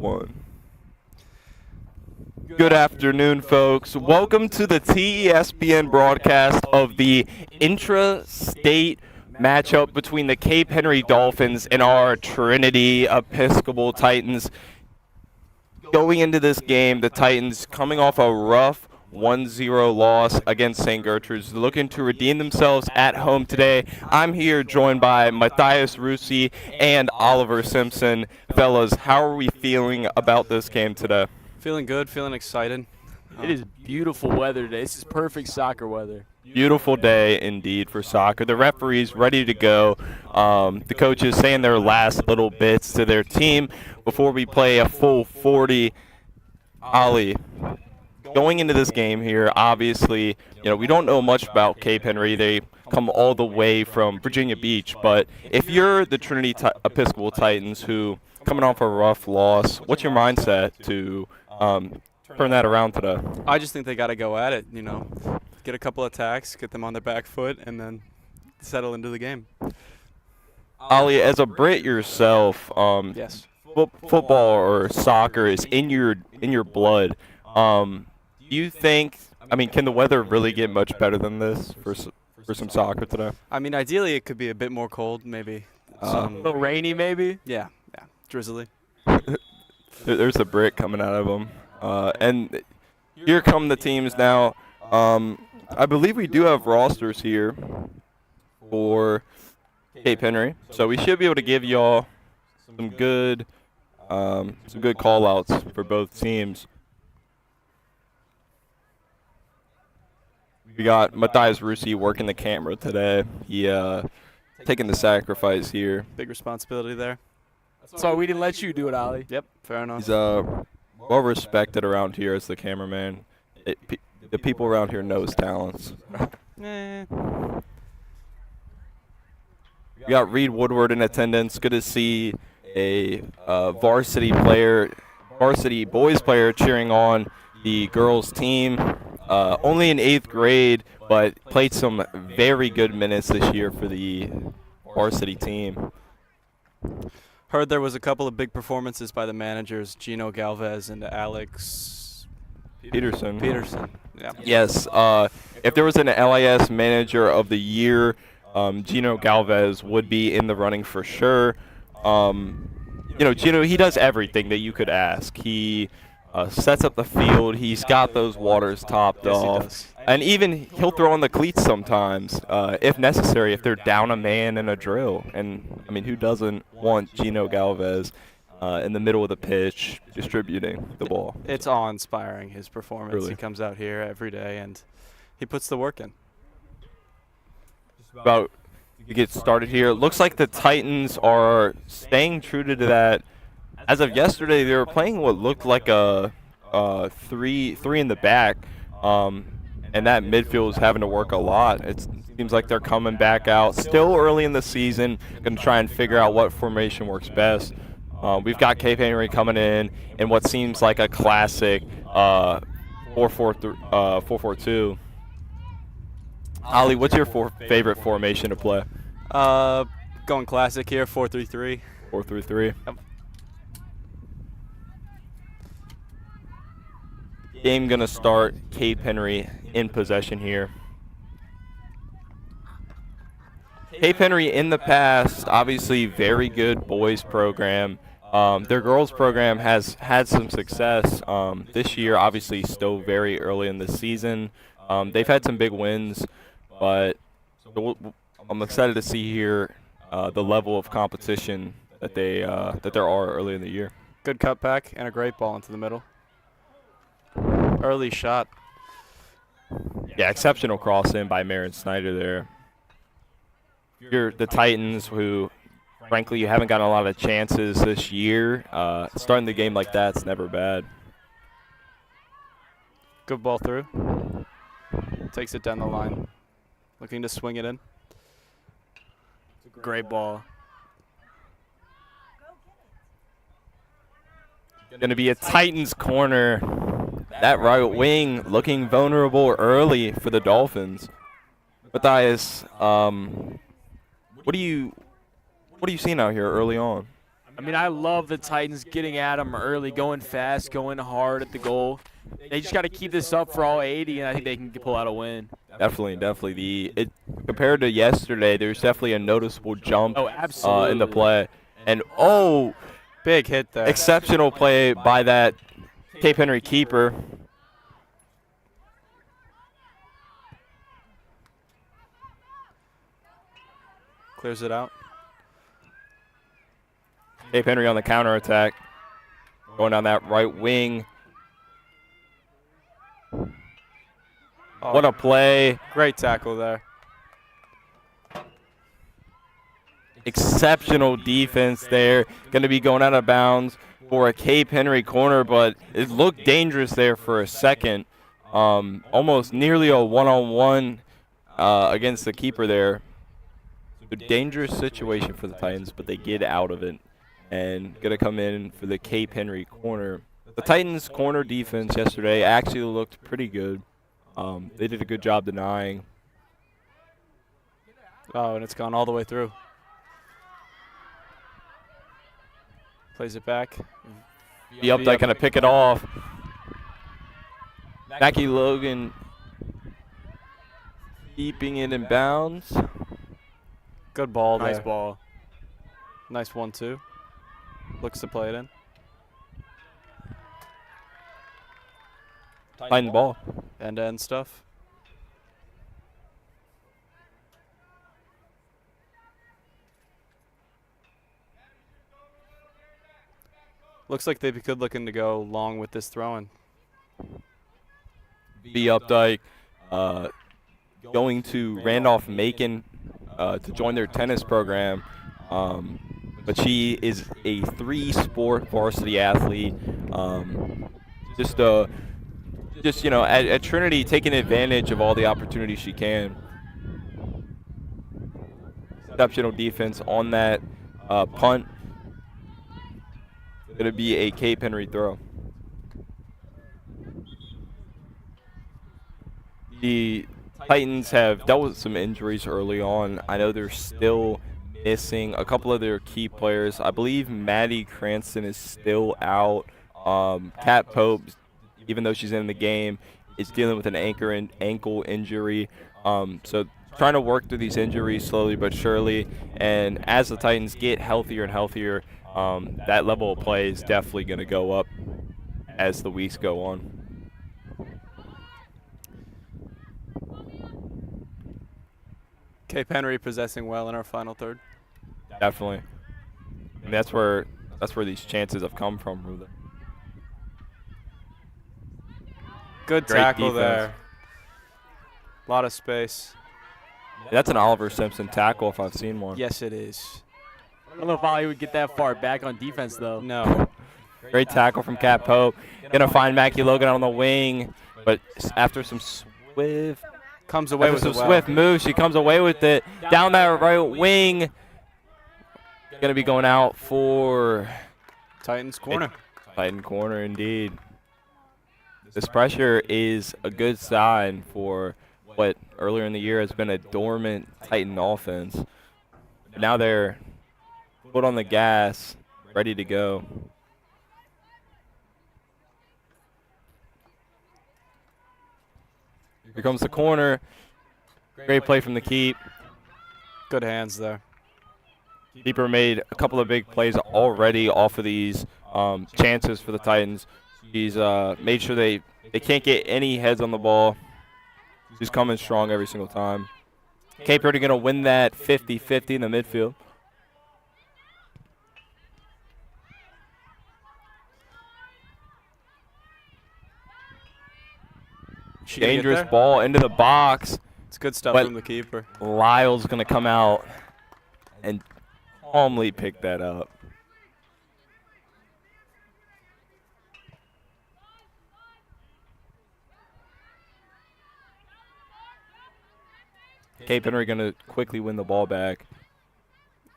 1. Good afternoon, folks. Welcome to the TESPN broadcast of the intra-state matchup between the Cape Henry Dolphins and our Trinity Episcopal Titans. Going into this game, the Titans coming off a rough 1-0 loss against St. Gertrude's, looking to redeem themselves at home today. I'm here joined by Matthias Rusi and Oliver Simpson. Fellas, how are we feeling about this game today? Feeling good, feeling excited. It is beautiful weather today. This is perfect soccer weather. Beautiful day indeed for soccer. The referees ready to go. The coaches saying their last little bits to their team before we play a full 40. Ollie, going into this game here, obviously, we don't know much about Cape Henry. They come all the way from Virginia Beach. But if you're the Trinity Episcopal Titans who coming off a rough loss, what's your mindset to turn that around today? I just think they got to go at it, get a couple attacks, get them on their back foot, and then settle into the game. Ollie, as a Brit yourself, Yes. Football or soccer is in your blood. Do you think? Can the weather really get much better than this for some soccer today? Ideally it could be a bit more cold, maybe. A little rainy, maybe. Yeah, drizzly. There's a Brit coming out of them, and here come the teams now. I believe we do have rosters here for Cape Henry, so we should be able to give y'all some good call-outs for both teams. We got Matthias Rusi working the camera today. He taking the sacrifice here. Big responsibility there. So we didn't let you do it, Ollie. Yep, fair enough. He's well respected around here as the cameraman. The people around here know his talents. Eh. We got Reed Woodward in attendance. Good to see a varsity boys player cheering on the girls team. Only in 8th grade, but played some very good minutes this year for the varsity team. Heard there was a couple of big performances by the managers, Gino Galvez and Alex Peterson. Yeah. Yes. If there was an LIS Manager of the Year, Gino Galvez would be in the running for sure. Gino, he does everything that you could ask. He sets up the field. He's got those waters topped off. He does. And even he'll throw on the cleats sometimes, if necessary, if they're down a man in a drill. And, who doesn't want Gino Galvez in the middle of the pitch distributing the ball? It's awe-inspiring, his performance. Really. He comes out here every day, and he puts the work in. About to get started here. Looks like the Titans are staying true to that. As of yesterday, they were playing what looked like a three in the back, and that midfield is having to work a lot. It seems like they're coming back out. Still early in the season, going to try and figure out what formation works best. We've got Cape Henry coming in what seems like a classic 4-4-2. Ollie, what's your favorite formation to play? Going classic here, 4-3-3. 4-3-3. Yep. Game gonna start. Cape Henry in possession here. Cape Henry in the past, obviously very good boys program. Their girls program has had some success this year. Obviously, still very early in the season. They've had some big wins, but I'm excited to see here the level of competition that there are early in the year. Good cutback and a great ball into the middle. Early shot. Yeah, exceptional cross in by Marin Snyder there. You're the Titans, who, frankly, you haven't gotten a lot of chances this year. Starting the game like that's never bad. Good ball through. Takes it down the line. Looking to swing it in. Great ball. Going to be a Titans corner. That right wing looking vulnerable early for the Dolphins. Matthias, what are you seeing out here early on? I mean, I love the Titans getting at them early, going fast, going hard at the goal. They just got to keep this up for all 80, and I think they can pull out a win. Definitely. Compared to yesterday, there's definitely a noticeable jump Oh, absolutely. in the play. And Big hit there. exceptional play by that Cape Henry keeper. Clears it out. Cape Henry on the counterattack. Going down that right wing. Oh, What a play. great tackle there. Exceptional defense there. Going to be going out of bounds for a Cape Henry corner, but it looked dangerous there for a second. Almost nearly a one-on-one against the keeper there. A dangerous situation for the Titans, but they get out of it. And going to come in for the Cape Henry corner. The Titans' corner defense yesterday actually looked pretty good. They did a good job denying. Oh, and it's gone all the way through. Plays it back. The Updike going to pick it off. Mackie Logan keeping it in bounds. Good ball there. Nice ball. Nice 1-2. Looks to play it in. Titan ball. End-to-end stuff. Looks like they'd be good looking to go long with this throwing. B Updike going to Randolph Macon to join their tennis program. But she is a 3-sport varsity athlete. Just at Trinity, taking advantage of all the opportunities she can. Exceptional defense on that punt. Going to be a Cape Henry throw. The Titans have dealt with some injuries early on. I know they're still missing a couple of their key players. I believe Maddie Cranston is still out. Kat Pope, even though she's in the game, is dealing with an ankle injury. So trying to work through these injuries slowly but surely. And as the Titans get healthier and healthier, that level of play is definitely going to go up as the weeks go on. Cape Henry possessing well in our final third. Definitely. And that's where these chances have come from, Ruben. Good Great tackle defense. there. A lot of space. That's an Oliver Simpson tackle if I've seen one. Yes, it is. I don't know if Ollie would get that far back on defense, though. No. Great tackle from Kat Pope. Gonna find Mackie Logan on the wing, but after some swift Comes away with it well. swift moves, she comes away with it down that right wing. Gonna be going out for Titans corner. Titan corner indeed. This pressure is a good sign for what earlier in the year has been a dormant Titan offense. But now they're foot on the gas, ready to go. Here comes the corner. Great play from the keep. Good hands there. Keeper made a couple of big plays already off of these chances for the Titans. He's made sure they can't get any heads on the ball. He's coming strong every single time. Cape Henry going to win that 50-50 in the midfield. She gonna get Dangerous there? ball into the box. It's good stuff But- from the keeper. Lyle's going to come out and calmly pick that up. Cape Henry going to quickly win the ball back.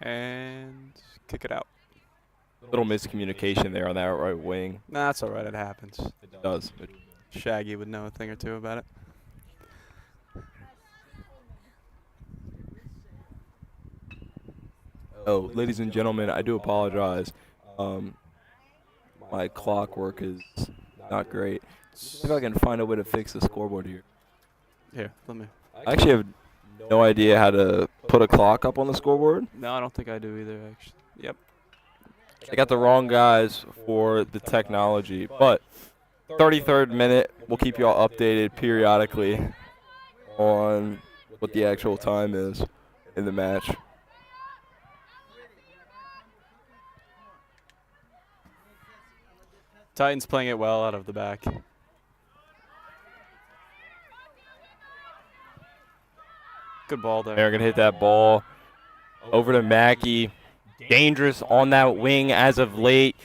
And kick it out. Little miscommunication there on that right wing. Nah, that's all right. It happens. It does. Shaggy would know a thing or two about it. Oh, ladies and gentlemen, I do apologize. My clockwork is not great. See if I can find a way to fix the scoreboard here. Here, let me. I actually have no idea how to put a clock up on the scoreboard. No, I don't think I do either, actually. Yep. I got the wrong guys for the technology, but 33rd minute, we'll keep you all updated periodically on what the actual time is in the match. Titans playing it well out of the back. Good ball there. They're going to hit that ball over to Mackey. Dangerous on that wing as of late.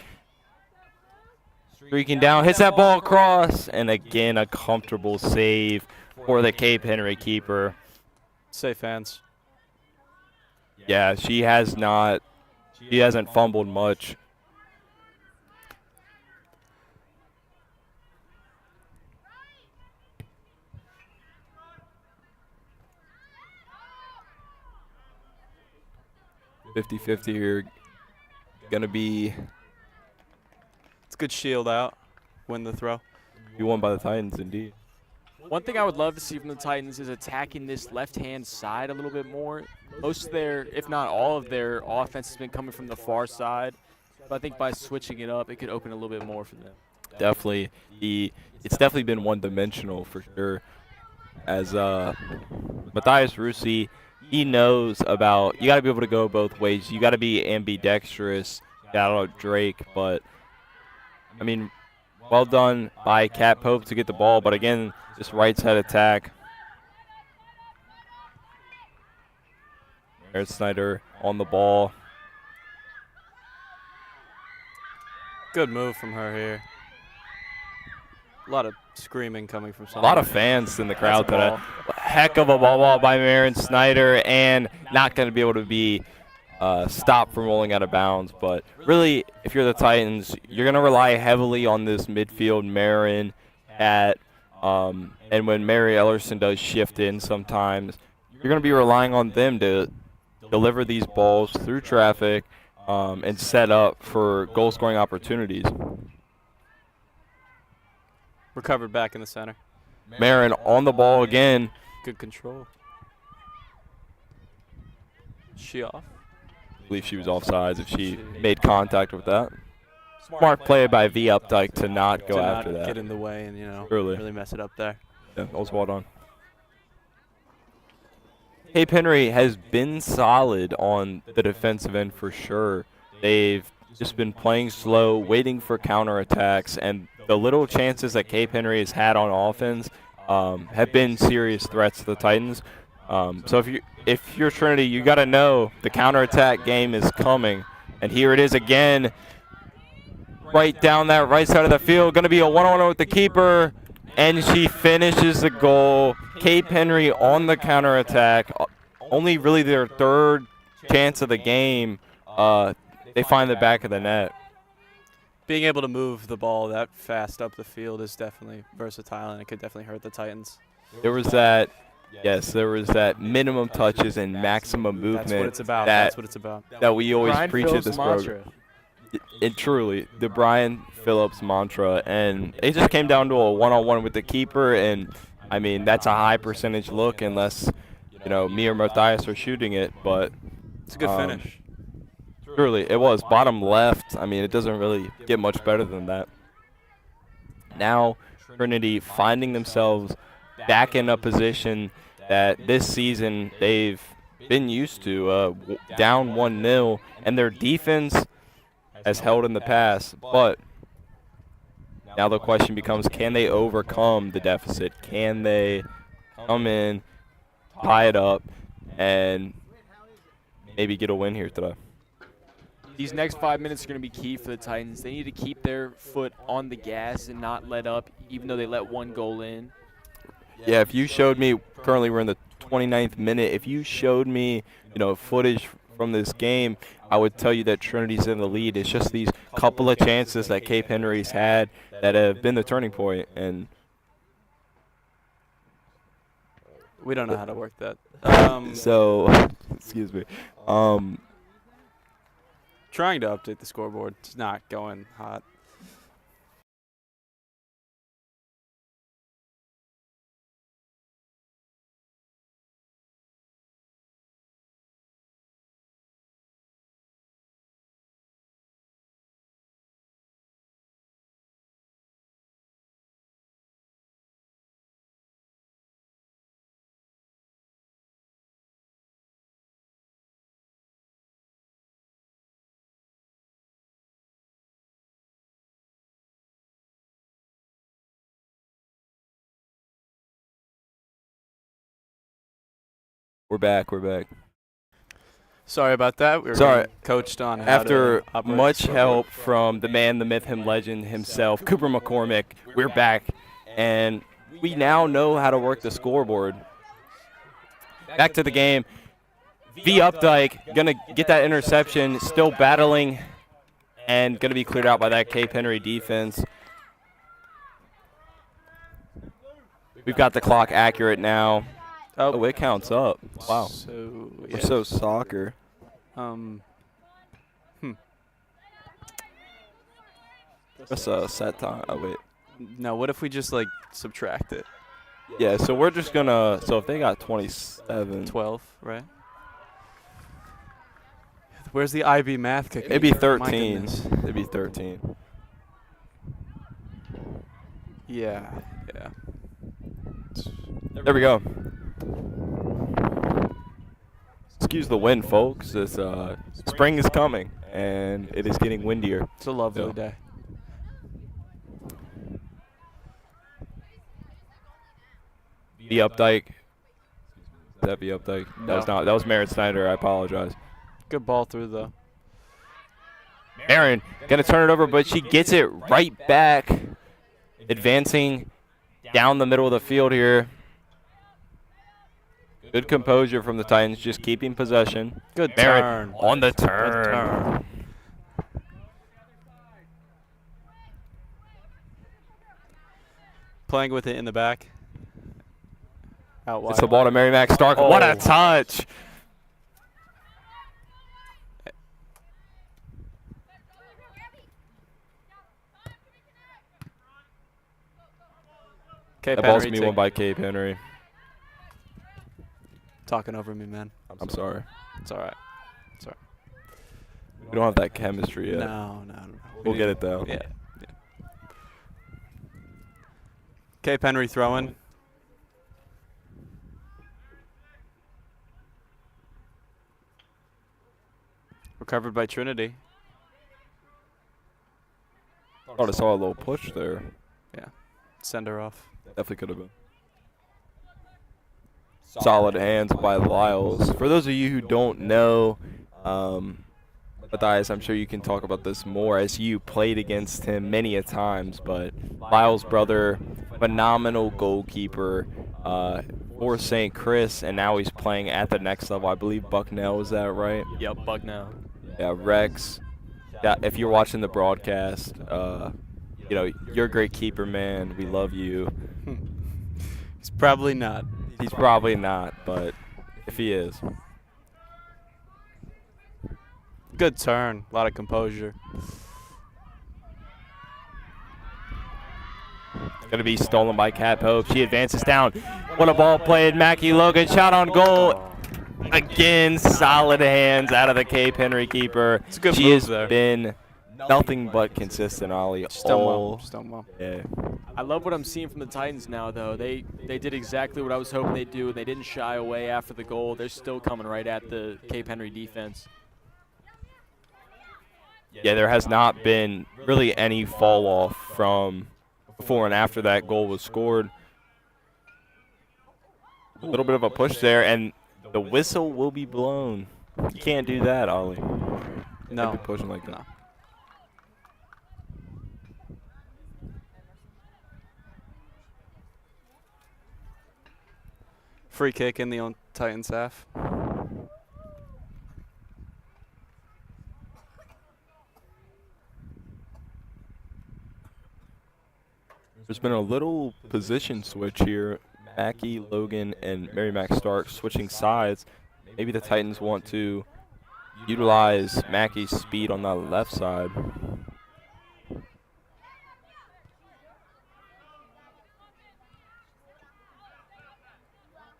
Streaking down, hits that ball across, and again a comfortable save for the Cape Henry keeper. Safe hands. Yeah, she hasn't fumbled much. .50 here. Gonna be It's a good shield out. Win the throw. won by the Titans, indeed. One thing I would love to see from the Titans is attacking this left-hand side a little bit more. Most of their, if not all of their offense has been coming from the far side. But I think by switching it up, it could open a little bit more for them. Definitely, it's definitely been one-dimensional for sure. As Matthias Russi, he knows about, you got to be able to go both ways. You got to be ambidextrous. Shout out Drake, but I mean, well done by Kat Pope to get the ball, but again, this right side attack. There's Snyder on the ball. Good move from her here. A lot of screaming coming from A someone. lot of fans in the crowd That's a today. Heck of a ball by Marin Snyder, and not going to be able to be stopped from rolling out of bounds. But really, if you're the Titans, you're going to rely heavily on this midfield, Marin, and when Mary Ellerson does shift in sometimes, you're going to be relying on them to deliver these balls through traffic and set up for goal-scoring opportunities. Recovered back in the center. Marin on the ball again. Good control. She off. I believe she was offsides if she made contact with that. Smart play by V Updike to not go to after not that. get in the way and, you know, Truly. really mess it up there. Yeah, that was well done. Cape Henry has been solid on the defensive end for sure. They've just been playing slow, waiting for counterattacks, and the little chances that Cape Henry has had on offense have been serious threats to the Titans. So if you're Trinity, you got to know the counterattack game is coming. And here it is again, right down that right side of the field. Going to be a one-on-one with the keeper, and she finishes the goal. Cape Henry on the counterattack, only really their third chance of the game. They find the back of the net. Being able to move the ball that fast up the field is definitely versatile, and it could definitely hurt the Titans. There was that, yes, there was that minimum touches and maximum movement. That's what it's about. That, That's what it's about. that we always Brian preach Phillips' at this mantra. program. It truly, the Brian Phillips mantra, and it just came down to a one-on-one with the keeper, and I mean that's a high percentage look unless me or Matthias are shooting it, but It's a good finish. truly it was bottom left. I mean it doesn't really get much better than that. Now Trinity finding themselves back in a position that this season they've been used to, down 1-0, and their defense has held in the past, but now the question becomes, can they overcome the deficit? Can they come in, tie it up, and maybe get a win here today? These next 5 minutes are going to be key for the Titans. They need to keep their foot on the gas and not let up, even though they let one goal in. Yeah, if you showed me, currently we're in the 29th minute, if you showed me, footage from this game, I would tell you that Trinity's in the lead. It's just these couple of chances that Cape Henry's had that have been the turning point, and We don't know how to work that. so excuse me. trying to update the scoreboard. It's not going hot. We're back. We're back. Sorry about that. We were Sorry. getting coached on how After to operate much the help scoreboard. from the man, the myth, him legend himself, Cooper McCormick, we're back. And we now know how to work the scoreboard. Back to the game. V. Updike going to get that interception, still battling, and going to be cleared out by that Cape Henry defense. We've got the clock accurate now. Oh, it counts up. Wow. So, We're yeah. so soccer. That's a set time. Oh, wait. No, what if we just, like, subtract it? Yeah, so we're just going to – so if they got 27. 12, right? Where's the IB math kick? It'd be My 13. goodness. It'd be 13. Yeah, yeah. There we go. Excuse the wind, folks. It's, spring is coming, and it is getting windier. It's a lovely Yeah. day. V. Updike. Is that V. Updike? That was No. not. That was Merritt Snyder. I apologize. Good ball through, though. Aaron gonna turn it over, but she gets it right back, advancing down the middle of the field here. Good composure from the Titans, just keeping possession. Good Merritt turn. on the Good turn. turn. Playing with it in the back. Out wide. It's the ball to Mary Mac Stark. What a Oh. touch! Cape That ball's Henry gonna be won by Cape Henry. talking over me, man. I'm sorry. It's all right. We don't have that chemistry yet. No. We'll get it though. Yeah. Cape Henry throwing. Recovered by Trinity. Thought I saw a little push there. Send her off. Definitely could have been. Solid hands by Lyles. For those of you who don't know, Matthias, I'm sure you can talk about this more as you played against him many a times, but Lyles' brother, phenomenal goalkeeper for St. Chris, and now he's playing at the next level. I believe Bucknell, is that right? Yep, Bucknell. Yeah, Rex. Yeah, if you're watching the broadcast, you know, you're a great keeper, man. We love you. He's probably not. He's probably not, but if he is. Good turn. A lot of composure. Going to be stolen by Cat Pope. She advances down. What a ball played. Mackie Logan shot on goal. Again, solid hands out of the Cape Henry keeper. It's a good she move has there. been nothing but consistent, Ollie. Just done well. all Just done well. day. I love what I'm seeing from the Titans now, though. They did exactly what I was hoping they'd do, and they didn't shy away after the goal. They're still coming right at the Cape Henry defense. Yeah, there has not been really any fall off from before and after that goal was scored. A little bit of a push there, and the whistle will be blown. You can't do that, Ollie. No. Can't be pushing like that. No. Free kick in the own Titans half. There's been a little position switch here. Mackie, Logan, and Mary Mac Stark switching sides. Maybe the Titans want to utilize Mackey's speed on the left side.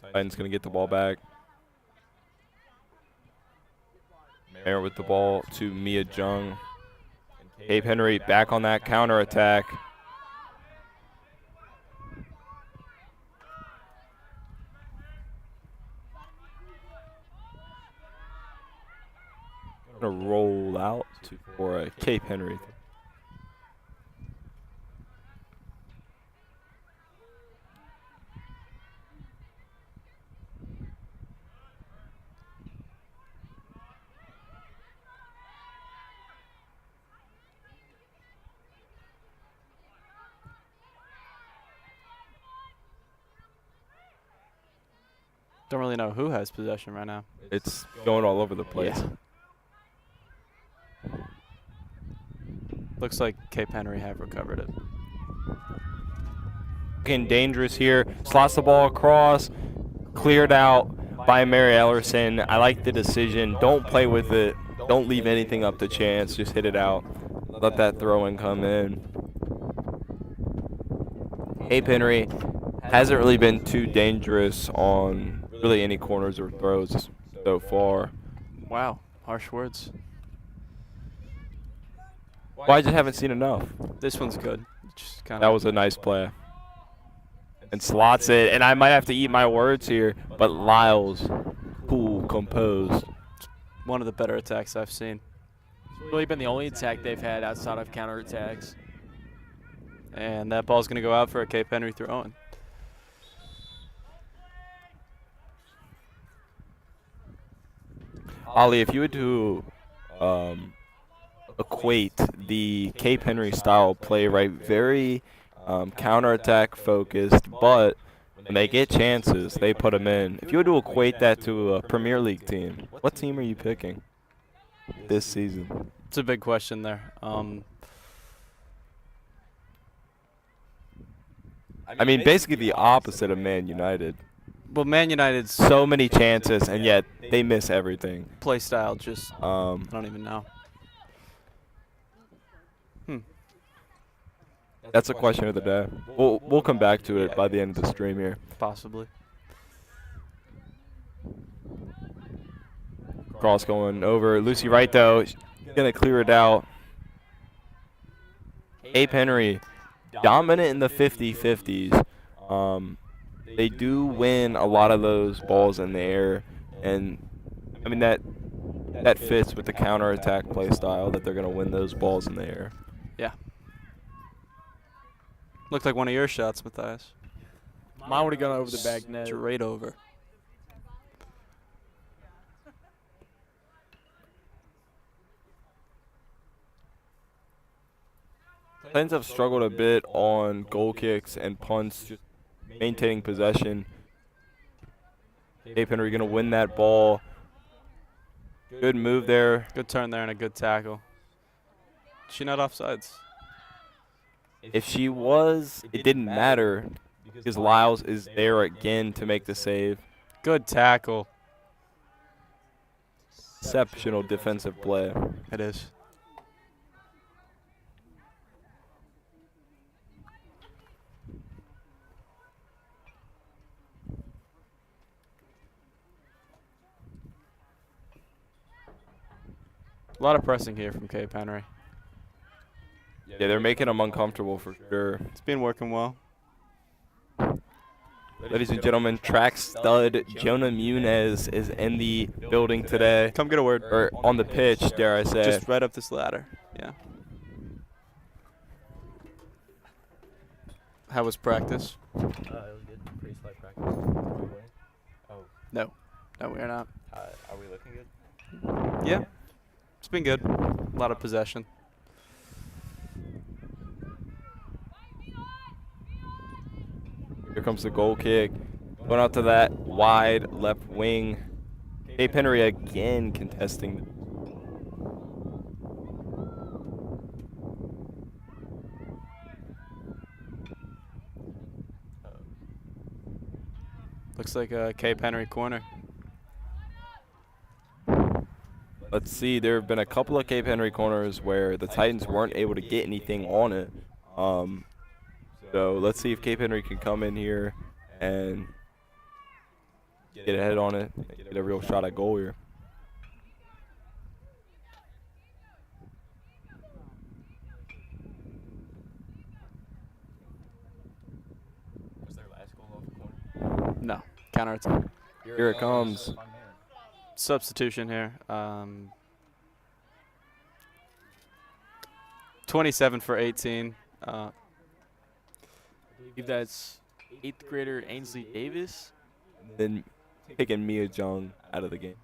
Titans going to get the ball back. Mayer with the ball to Mia Jung. Cape Henry back on that counter attack. Going to roll out for a Cape Henry. Don't really know who has possession right now. It's going all over the place. Yeah. Looks like Cape Henry have recovered it. Looking dangerous here. Slots the ball across. Cleared out by Mary Ellerson. I like the decision. Don't play with it. Don't leave anything up to chance. Just hit it out. Let that throw-in come in. Cape Henry hasn't really been too dangerous on really any corners or throws so far. Wow, harsh words. Well, I just haven't seen enough. This one's good. Just kind That was a nice play. And slots it, and I might have to eat my words here, but Lyles, cool, composed. one of the better attacks I've seen. It's really been the only attack they've had outside of counterattacks. And that ball's going to go out for a Cape Henry throw-in. Ollie, if you were to equate the Cape Henry style play, right, very counterattack focused, but when they get chances, they put them in. If you were to equate that to a Premier League team, what team are you picking this season? It's a big question there. I mean, basically the opposite of Man United. Well, Man United's So many chances, and yet they miss everything. play style just, I Um, don't even know. that's a question of the day. We'll come back to it by the end of the stream here. Possibly. Cross going over. Lucy Wright, though, she's going to clear it out. Cape Henry, dominant in the 50-50s. They do win a lot of those balls in the air, and I mean that fits with the counterattack play style that they're going to win those balls in the air. Yeah. Looked like one of your shots, Matthias. Mine would have gone over the back net. Straight over. Titans have struggled a bit on goal kicks and punts, just maintaining possession. Cape Henry going to win that ball. Good move there. Good turn there and a good tackle. She not offsides. If she was, it didn't matter because Lyles is there again to make the save. Good tackle. Exceptional defensive play. It is. A lot of pressing here from Cape Henry. Yeah, they're making them uncomfortable for sure. It's been working well. Ladies and gentlemen, track stud Jonah Muniz is in the building today, Come get a word. or on the pitch, dare I say. Just right up this ladder. Yeah. How was practice? It was good. Pretty slight practice. No, we're not. Are we looking good? Yeah. It's been good. A lot of possession. Here comes the goal kick. Going out to that wide left wing. Cape Henry again contesting. Looks like a Cape Henry corner. Let's see. There have been a couple of Cape Henry corners where the Titans weren't able to get anything on it. So let's see if Cape Henry can come in here and get a head on it, get a real shot at goal here. Was their last goal off the corner? No. Counter attack. Here it comes. Substitution here. 27 for 18. I believe that's 8th grader Ainsley Davis. Then taking Mia Jung out of the game.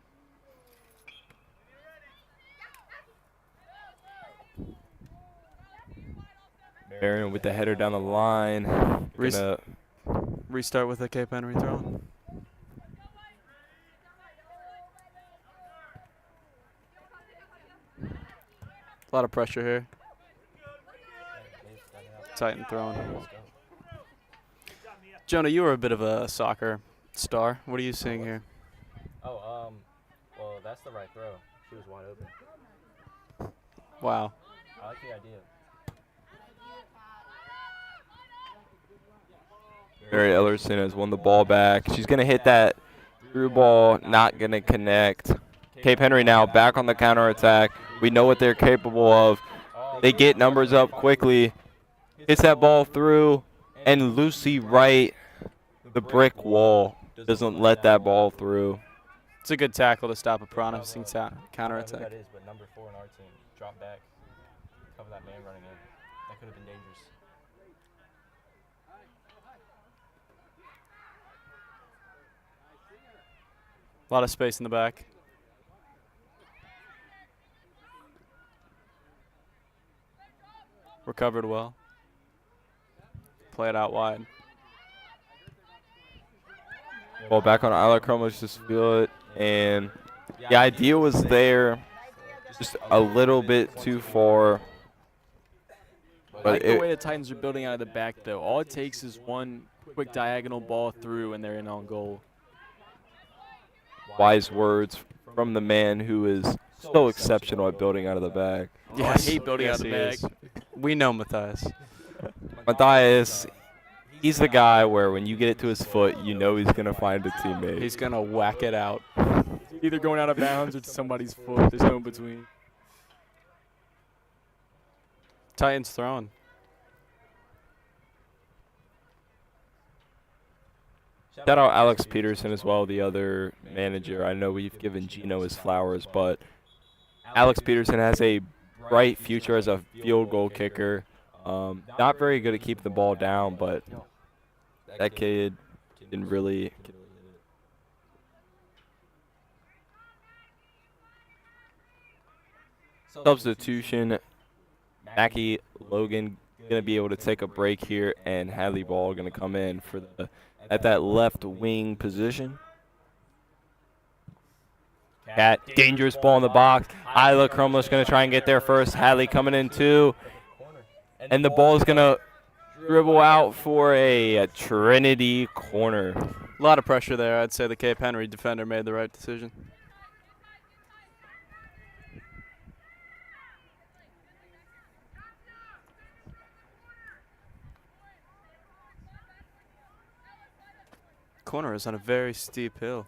Marion with the header down the line. Gonna Restart with a Cape Henry throw. A lot of pressure here. Titan throwing. Jonah, you were a bit of a soccer star. What are you seeing here? Oh, well, that's the right throw. She was wide open. Wow. I like the idea. Mary Ellerson has won the ball back. She's going to hit that through ball, not going to connect. Cape Henry now back on the counterattack. We know what they're capable of. They get numbers up quickly. Hits that ball through, and Lucy Wright, the brick wall, doesn't let that ball through. It's a good tackle to stop a promising I don't know who counterattack. that is, but number 4 in our team. Drop back. Cover that man running in. That could have been dangerous. A lot of space in the back. Recovered well. Play it out wide. Ball back on Isla Cromwell, just feel it. And the idea was there, just a little bit too far. I like But the way the Titans are building out of the back, though. All it takes is one quick diagonal ball through, and they're in on goal. wise words from the man who is so exceptional at building out of the back. Oh, I hate building out of the he back. is. We know Matthias. Matthias, he's the guy where when you get it to his foot, you know he's going to find a teammate. He's going to whack it out. Either going out of bounds or to somebody's foot. There's no in between. Titans throwing. Shout out Alex Peterson as well, the other manager. I know we've given Gino his flowers, but Alex Peterson has a bright future as a field goal kicker. Not very good at keeping the ball down, but that kid can really. Substitution. Mackie Logan going to be able to take a break here, and Hadley Ball going to come in for the at that left wing position. Cat, dangerous ball in the box. Isla Crumless going to try and get there first. Hadley coming in too. And the ball is going to dribble out for a Trinity corner. A lot of pressure there. I'd say the Cape Henry defender made the right decision. Corner is on a very steep hill.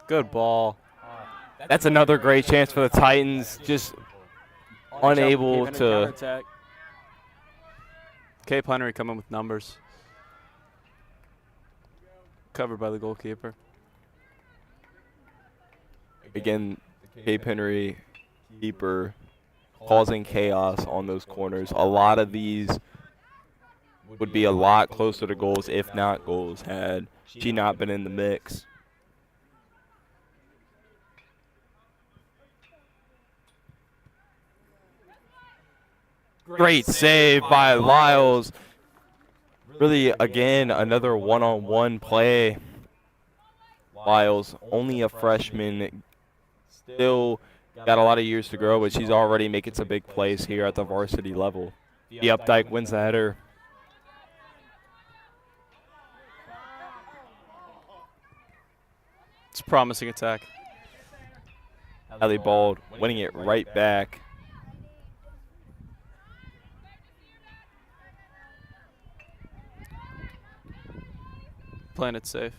Good ball. That's another great chance for the Titans. Just unable Cape Henry to. counterattack. Cape Henry coming with numbers. Covered by the goalkeeper. Again, Cape Henry keeper causing chaos on those corners. A lot of these would be a lot closer to goals, if not goals, had she not been in the mix. Great save by Lyles. Really, again, another one-on-one play. Lyles, only a freshman, still got a lot of years to grow, but she's already making some big plays here at the varsity level. The Updike wins the header. It's a promising attack. Allie Bald winning it right back. Playing it safe.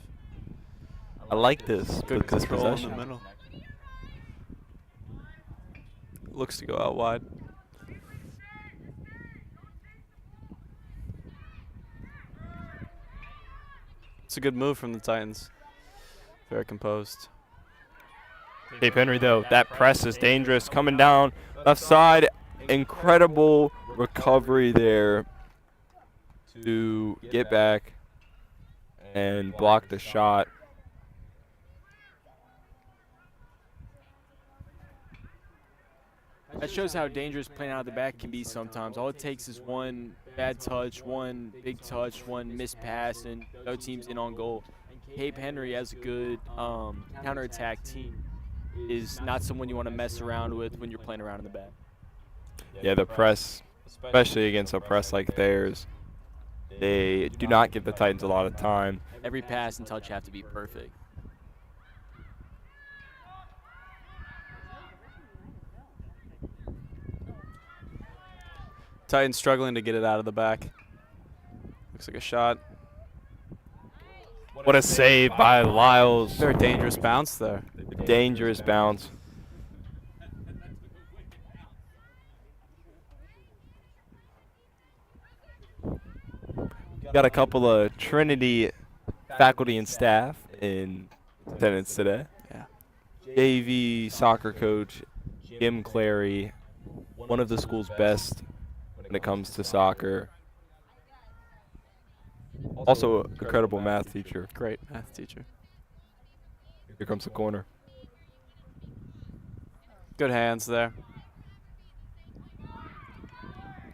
I like this. Good this control in possession. the middle. Looks to go out wide. It's a good move from the Titans. Very composed. Cape Henry, though, that press is dangerous. Coming down left side. Incredible recovery there to get back and block the shot. That shows how dangerous playing out of the back can be sometimes. All it takes is one bad touch, one big touch, one missed pass, and no team's in on goal. And Cape Henry, as a good counterattack team, is not someone you want to mess around with when you're playing around in the back. Yeah, the press, especially against a press like theirs, they do not give the Titans a lot of time. Every pass and touch have to be perfect. Titans struggling to get it out of the back. Looks like a shot. What a save by Lyles. Very dangerous bounce there. Dangerous bounce. Got a couple of Trinity faculty and staff in attendance today. Yeah. JV soccer coach Jim Clary, one of the school's best when it comes to soccer. Also a credible math teacher. Great math teacher. Here comes the corner. Good hands there.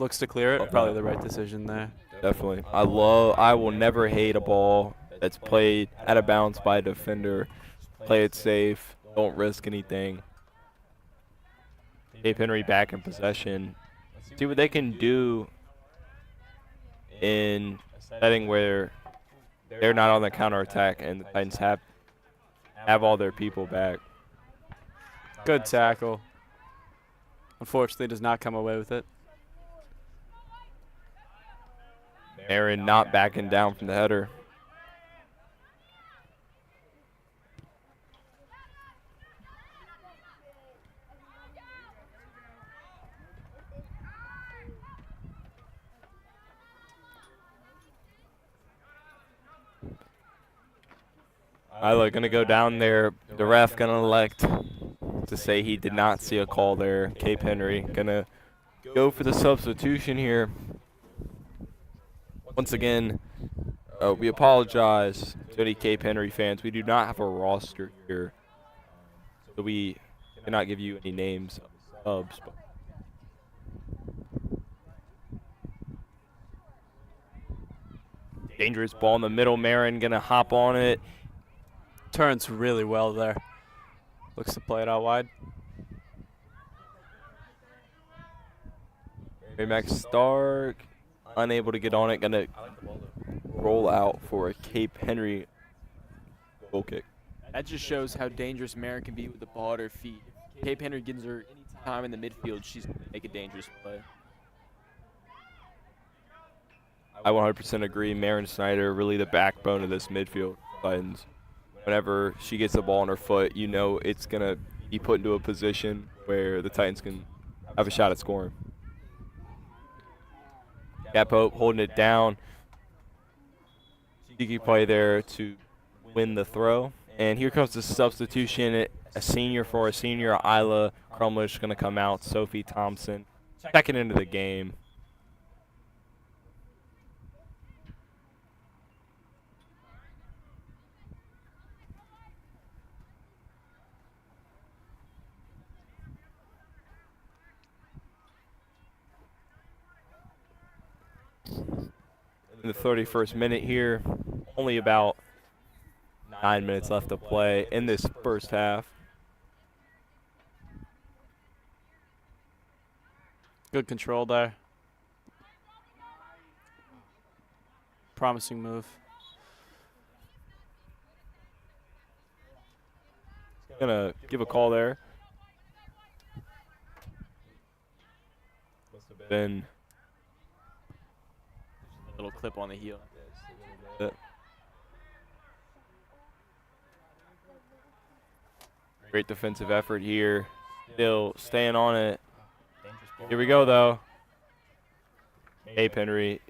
Looks to clear it. Probably the right decision there. Definitely. I will never hate a ball that's played out of bounds by a defender. Play it safe. Don't risk anything. Cape Henry back in possession. See what they can do in a setting where they're not on the counterattack and the Titans have all their people back. Good tackle. Unfortunately, does not come away with it. Aaron not backing down from the header. Isla gonna go down there. The ref gonna elect to say he did not see a call there. Cape Henry gonna go for the substitution here. Once again, we apologize to any Cape Henry fans. We do not have a roster here, so we cannot give you any names of subs. Dangerous ball in the middle. Marin gonna hop on it. Turns really well there. Looks to play it out wide. Max Stark unable to get on it. Gonna roll out for a Cape Henry goal kick. That just shows how dangerous Marin can be with the ball at her feet. If Cape Henry gives her any time in the midfield, she's going to make a dangerous play. I 100% agree. Marin Snyder really the backbone of this midfield. Titans. Whenever she gets the ball in her foot, you know it's going to be put into a position where the Titans can have a shot at scoring. Cat Pope holding it down. Cheeky play there to win the throw. And here comes the substitution. A senior for a senior. Isla Crumlish going to come out. Sophie Thompson checking into the game. In the 31st minute here, only about 9 minutes left to play in this first half. Good control there. Promising move. gonna give a call there. Then Little clip on the heel. great defensive effort here. Still staying on it. Here we go, though. Cape Henry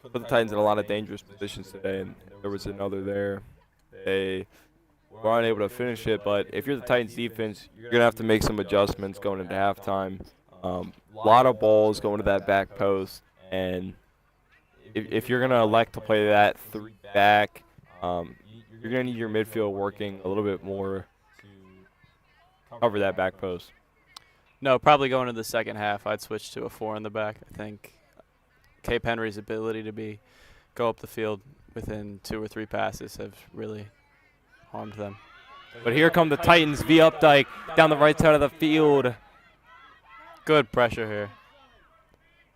put the Titans in a lot of dangerous positions today, and there was another there. They were unable to finish it, but if you're the Titans defense, you're going to have to make some adjustments going into halftime. A lot of balls going to that back post, and if you're going to elect to play that 3 back, you're going to need your midfield working a little bit more to cover that back post. No, probably going to the second half, I'd switch to a 4 in the back. I think Cape Henry's ability to go up the field within 2 or 3 passes have really harmed them. But here come the Titans via Updike down the right side of the field. Good pressure here.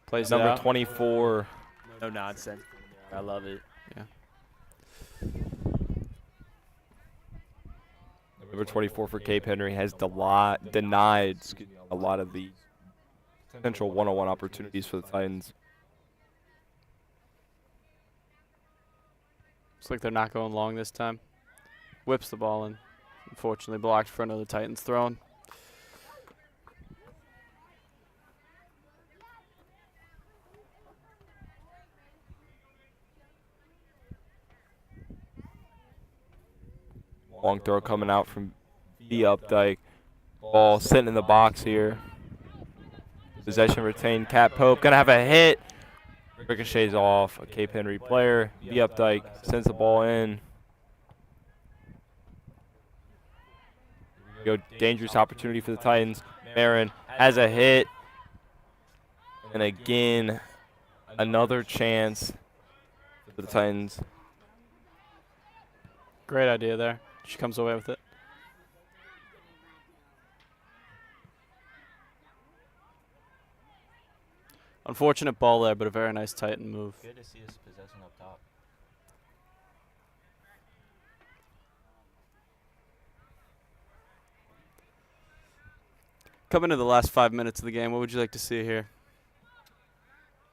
Plays it Number out. 24. No nonsense. I love it. Number 24 for Cape Henry has denied a lot of the potential one-on-one opportunities for the Titans. Looks like they're not going long this time. Whips the ball in. Unfortunately blocked for another Titans thrown. Long throw coming out from the Updike. Ball sitting in the box here. Possession retained. Cat Pope gonna have a hit. Ricochets off a Cape Henry player. The Updike sends the ball in. Go dangerous opportunity for the Titans. Marin has a hit. And again, another chance for the Titans. Great idea there. She comes away with it. Unfortunate ball there, but a very nice Titan move. Good to see his possession up top. Coming to the last 5 minutes of the game, what would you like to see here?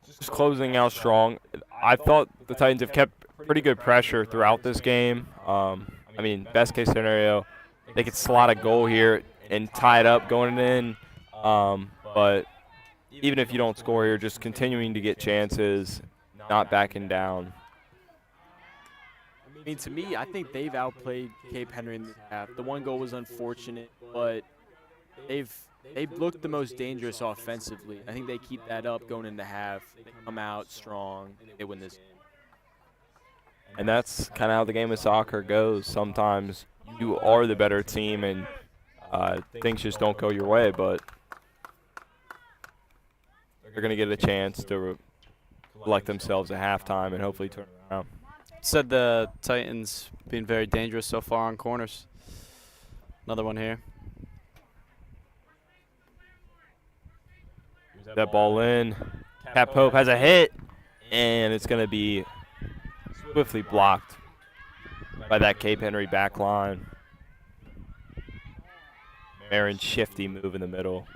Just closing out strong. I thought the Titans have kept pretty good pressure throughout this game. I mean, best case scenario, they could slot a goal here and tie it up going in. But even if you don't score here, just continuing to get chances, not backing down. I mean, to me, I think they've outplayed Cape Henry in the half. The 1 goal was unfortunate, but they've looked the most dangerous offensively. I think they keep that up going into half. They come out strong. They win this game. And that's kind of how the game of soccer goes. Sometimes you are the better team and things just don't go your way, but they're going to get a chance to collect themselves at halftime and hopefully turn it around. Said the Titans being very dangerous so far on corners. Another one here. That ball in. Cat Pope has a hit, and it's going to be swiftly blocked by that Cape Henry back line. Marin shifty move in the middle.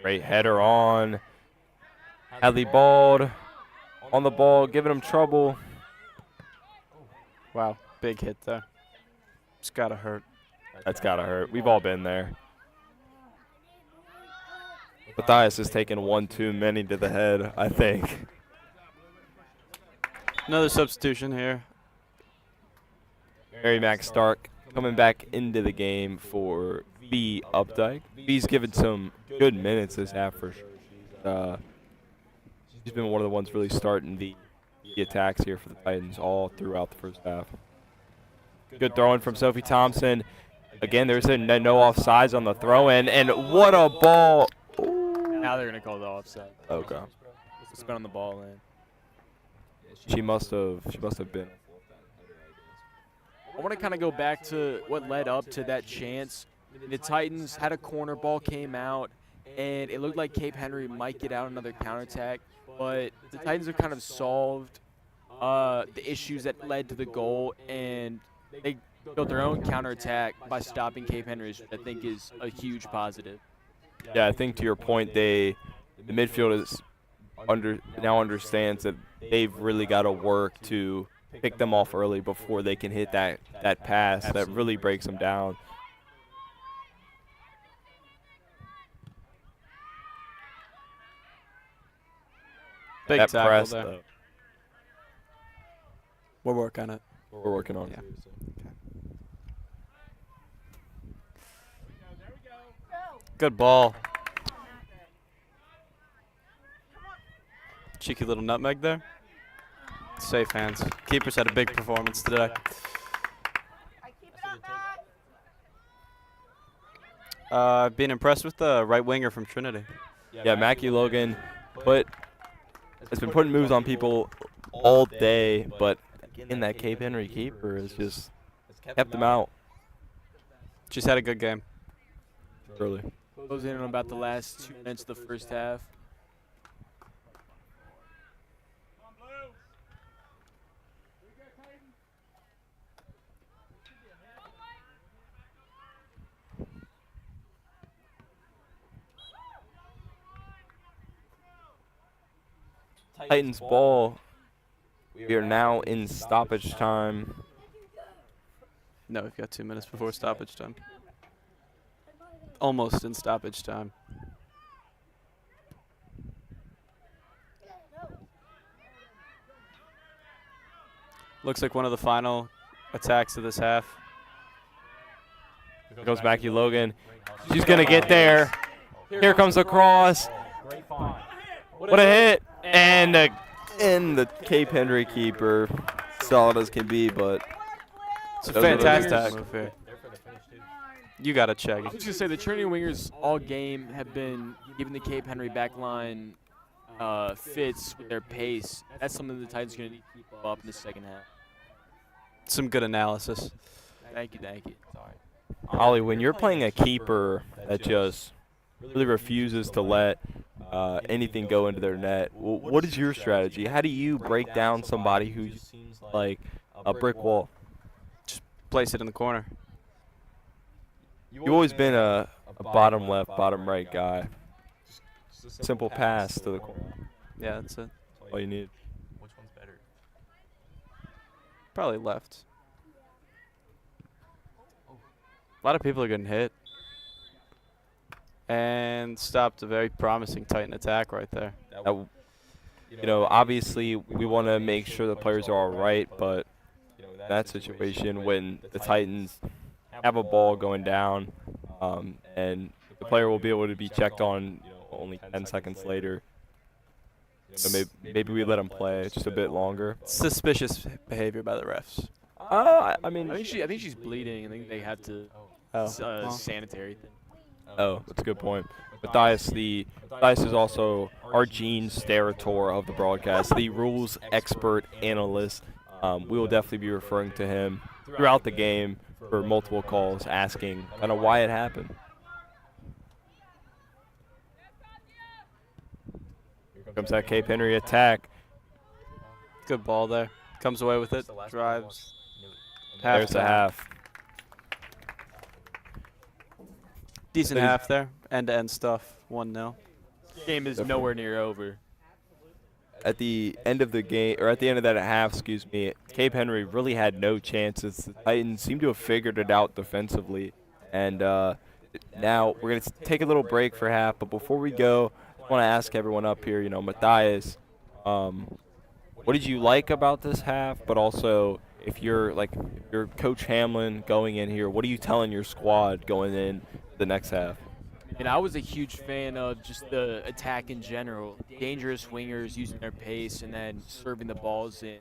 Great header on. Hadley Bald on the ball, giving him trouble. Wow, big hit there. It's got to hurt. That's got to hurt. We've all been there. Matthias has taken one too many to the head, I think. Another substitution here. Mary Max Stark coming back into the game for B Updike. B's given some good minutes this half for sure. She's been one of the ones really starting the attacks here for the Titans all throughout the first half. Good throw-in from Sophie Thompson. Again, there's a no offsides on the throw-in, and what a ball. Now they're going to call the offside. Okay. Spin on the ball in. She must have been. I want to kind of go back to what led up to that chance. The Titans had a corner, ball came out, and it looked like Cape Henry might get out another counterattack, but the Titans have kind of solved the issues that led to the goal, and they built their own counterattack by stopping Cape Henry's, which I think is a huge positive. Yeah, I think to your point, the midfield is now understands that they've really got to work to pick them off early before they can hit that pass that really breaks them down. Big That tackle press, there. though, We'll work on it. we're working on. Yeah. Good ball. Cheeky little nutmeg there. Safe hands. Keepers had a big performance today. I've been impressed with the right winger from Trinity. Yeah, Mackie Logan, but has been putting moves on people all day, but in that Cape Henry keeper has just kept them out She's had a good game. early. Goes in on about the last 2 minutes of the first half. Titans ball. We are now in stoppage time. No, we've got 2 minutes before stoppage time. Almost in stoppage time. Looks like one of the final attacks of this half. Here goes Mackie Logan. She's going to get there. Here comes the cross. Great find. What a hit. And the Cape Henry keeper, solid as can be, but It's a Those are the fantastic wingers. move here. There for the finish, too. You got to check I was it. just going to say, the Trinity wingers all game have been giving the Cape Henry back line fits with their pace. That's something the Titans are going to need to keep up in the second half. Some good analysis. Thank you, thank you. Sorry. Ollie, when you're playing a keeper that just really refuses to let anything go into their net, what is your strategy? How do you break down somebody who seems like a brick wall? Place it in the corner. You've always been a bottom left, bottom right guy. Simple pass to the corner. Yeah, that's it. All you need. Which one's better? Probably left. A lot of people are getting hit. And stopped a very promising Titan attack right there. That, obviously we want to make sure the players are all right, but in that situation when the Titans have a ball going down, and the player will be able to be checked on only 10 seconds later, so maybe we let him play just a bit longer. Suspicious behavior by the refs. I mean, I think she's bleeding. I think they had to Oh, well, sanitary thing. oh, that's a good point. Matthias is also our Gene Sterator of the broadcast, the rules expert analyst. We will definitely be referring to him throughout the game for multiple calls, asking kind of why it happened. Here comes that Cape Henry attack. good ball there. Comes away with it. Drives. There's the Halftime. half. Decent There's- half there. End-to-end stuff. 1-0. Game is nowhere near over. At the end of the game, or at the end of that half, excuse me, Cape Henry really had no chances. The Titans seem to have figured it out defensively. And now we're going to take a little break for half. But before we go, I want to ask everyone up here, Matthias, what did you like about this half? But also, if you're Coach Hamlin going in here, what are you telling your squad going in the next half? And I was a huge fan of just the attack in general. Dangerous wingers using their pace and then serving the balls in.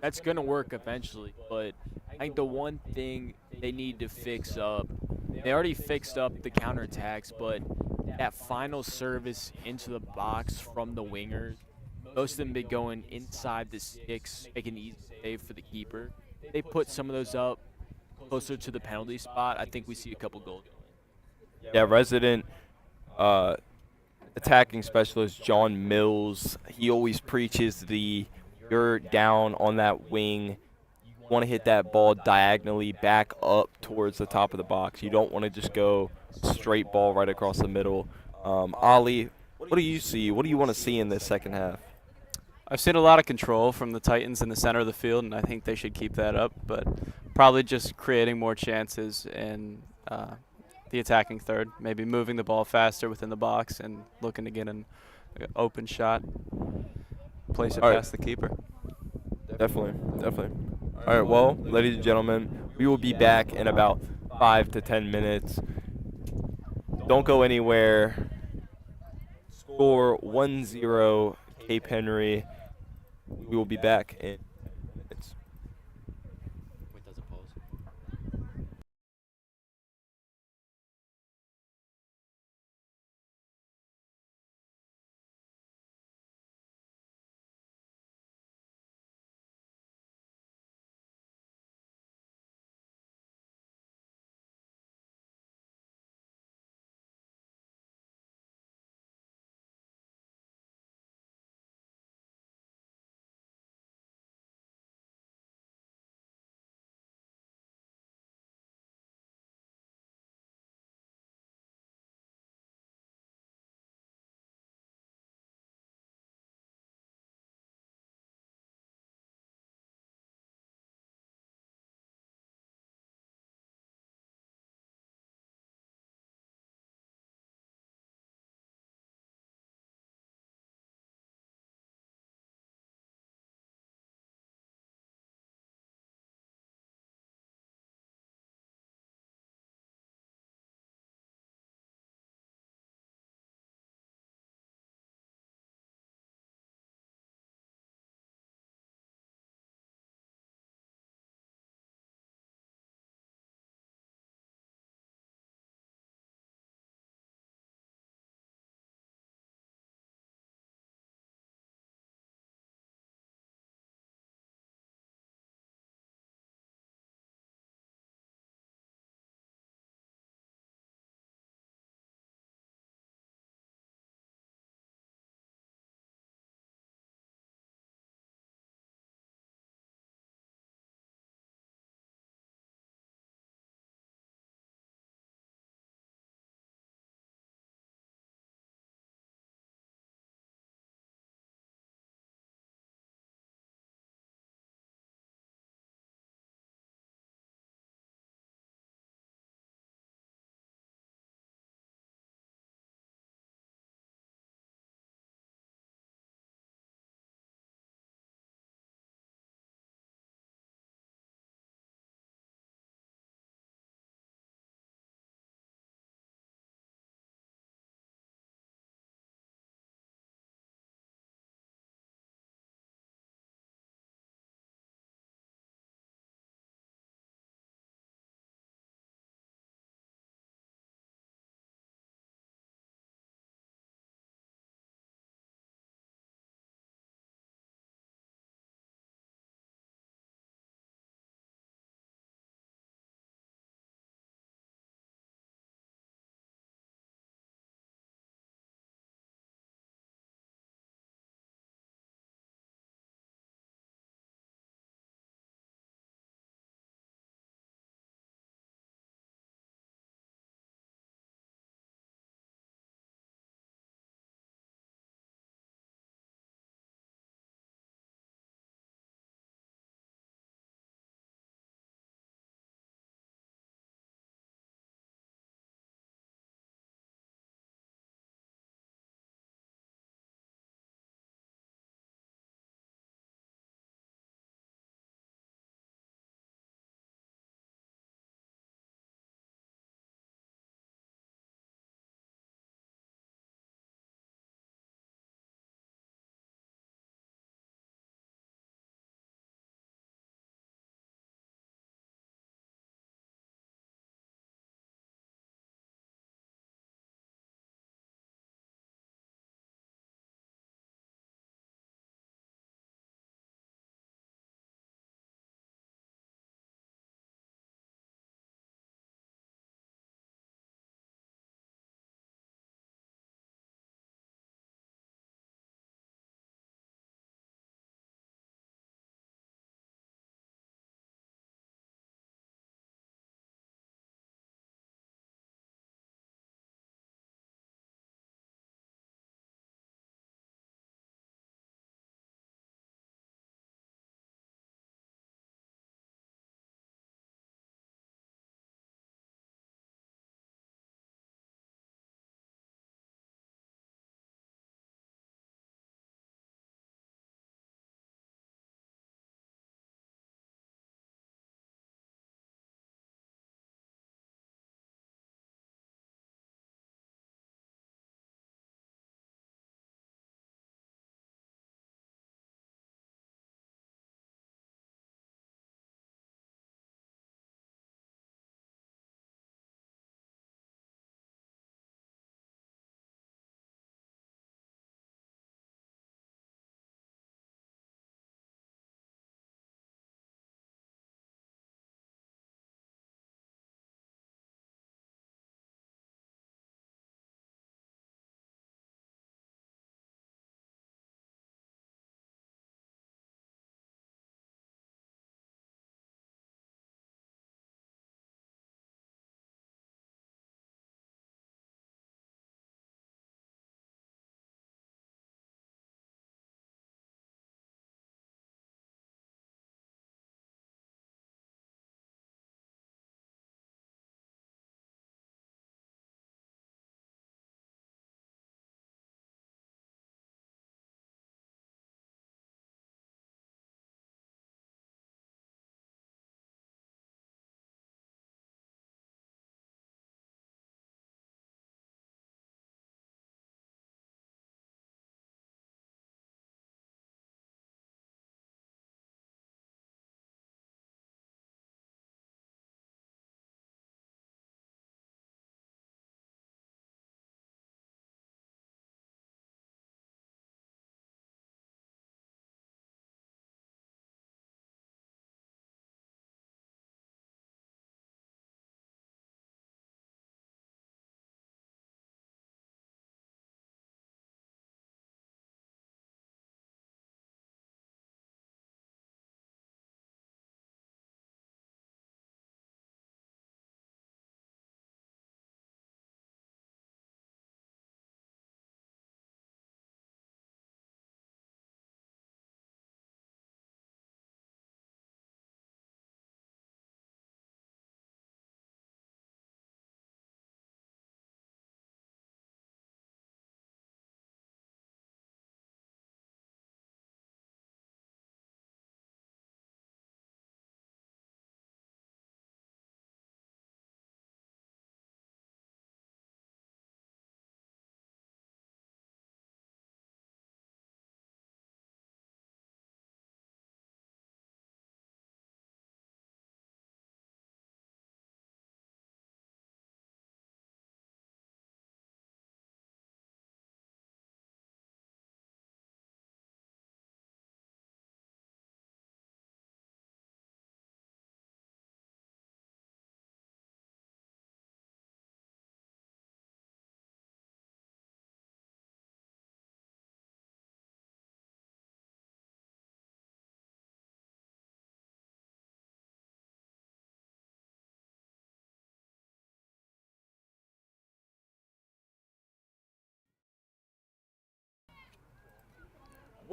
That's going to work eventually. But I think the one thing they need to fix up, they already fixed up the counterattacks, but that final service into the box from the wingers, most of them been going inside the sticks, making an easy save for the keeper. They put some of those up closer to the penalty spot. I think we see a couple goals. Yeah, resident attacking specialist John Mills, he always preaches the you're down on that wing, you want to hit that ball diagonally back up towards the top of the box. You don't want to just go straight ball right across the middle. Ali, what do you see? What do you want to see in this second half? I've seen a lot of control from the Titans in the center of the field, and I think they should keep that up. But probably just creating more chances in the attacking third, maybe moving the ball faster within the box and looking to get an open shot, place it All right. past the keeper. Definitely. All right, well, ladies and gentlemen, we will be back in about 5 to 10 minutes. Don't go anywhere. Score 1-0 Cape Henry. We will be back in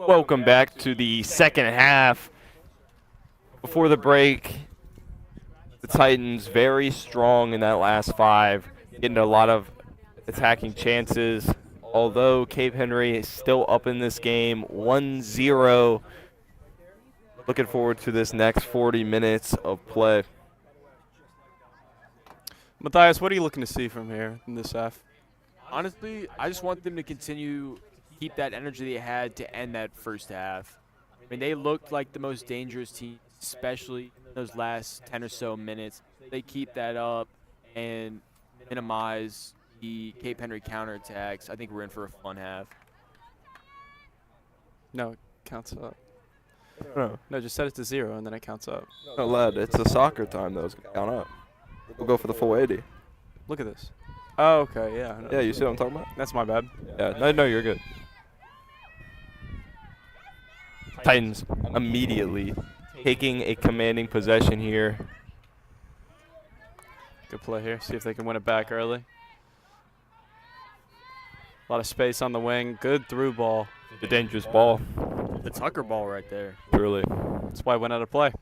Welcome back to the second half. Before the break, the Titans very strong in that last 5, getting a lot of attacking chances. Although Cape Henry is still up in this game, 1-0. Looking forward to this next 40 minutes of play. Matthias, what are you looking to see from here in this half? Honestly, I just want them to continue keep that energy they had to end that first half. I mean, they looked like the most dangerous team, especially those last 10 or so minutes. They keep that up and minimize the Cape Henry counterattacks. I think we're in for a fun half. No, it counts up. No, No, just set it to 0 and then it counts up. no, lad, it's a soccer time, though. It's going to count up. We'll go for the full 80. Look at this. Oh, okay, yeah. I know. Yeah, you see what I'm talking about? That's my bad. Yeah, no, you're good. Titans immediately taking a commanding possession here. Good play here. See if they can win it back early. A lot of space on the wing. Good through ball. The dangerous ball, The Tucker ball right there. truly. That's why it went out of play.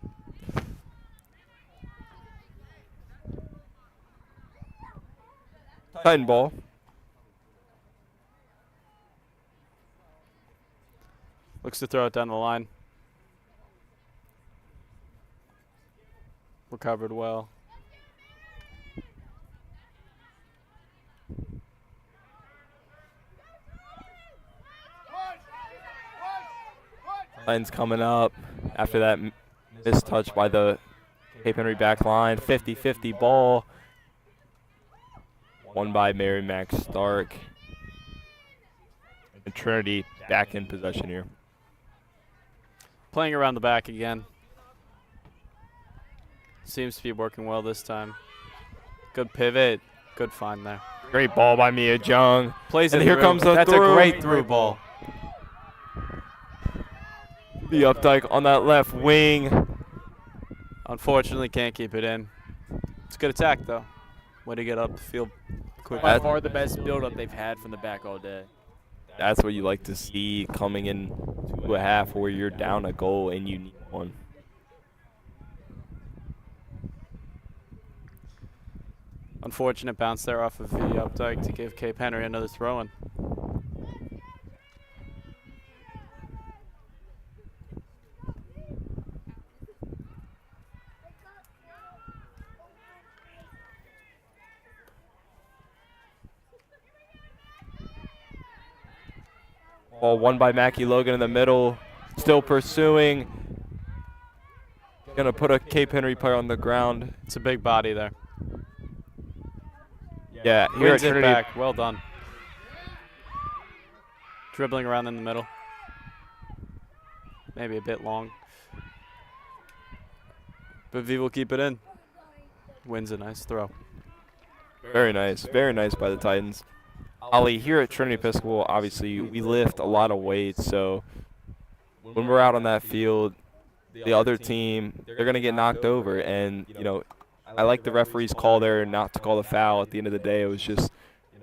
Titan ball. Looks to throw it down the line. Recovered well. Titans coming up after that missed touch by the Cape Henry back line. 50-50 ball. Won by Mary Mac Stark. And Trinity back in possession here. Playing around the back again. Seems to be working well this time. Good pivot. Good find there. Great ball by Mia Jung. Plays And it here through. comes the That's through. a great through ball. The Updike on that left wing. Unfortunately, can't keep it in. It's a good attack, though. Way to get up the field quick. By far the best build-up they've had from the back all day. That's what you like to see coming in to a half where you're down a goal and you need one. Unfortunate bounce there off of the Updike to give Cape Henry another throw-in. Ball won by Mackie Logan in the middle. Still pursuing. Gonna put a Cape Henry player on the ground. It's a big body there. Yeah, here at Wins it Trinity. back. Well done. Dribbling around in the middle. Maybe a bit long. But V will keep it in. Wins a nice throw. Very nice by the Titans. Ollie, here at Trinity Episcopal, obviously we lift a lot of weight, so when we're out on that field, the other team, they're going to get knocked over. And, you know, I like the referee's call there not to call the foul. At the end of the day, it was just,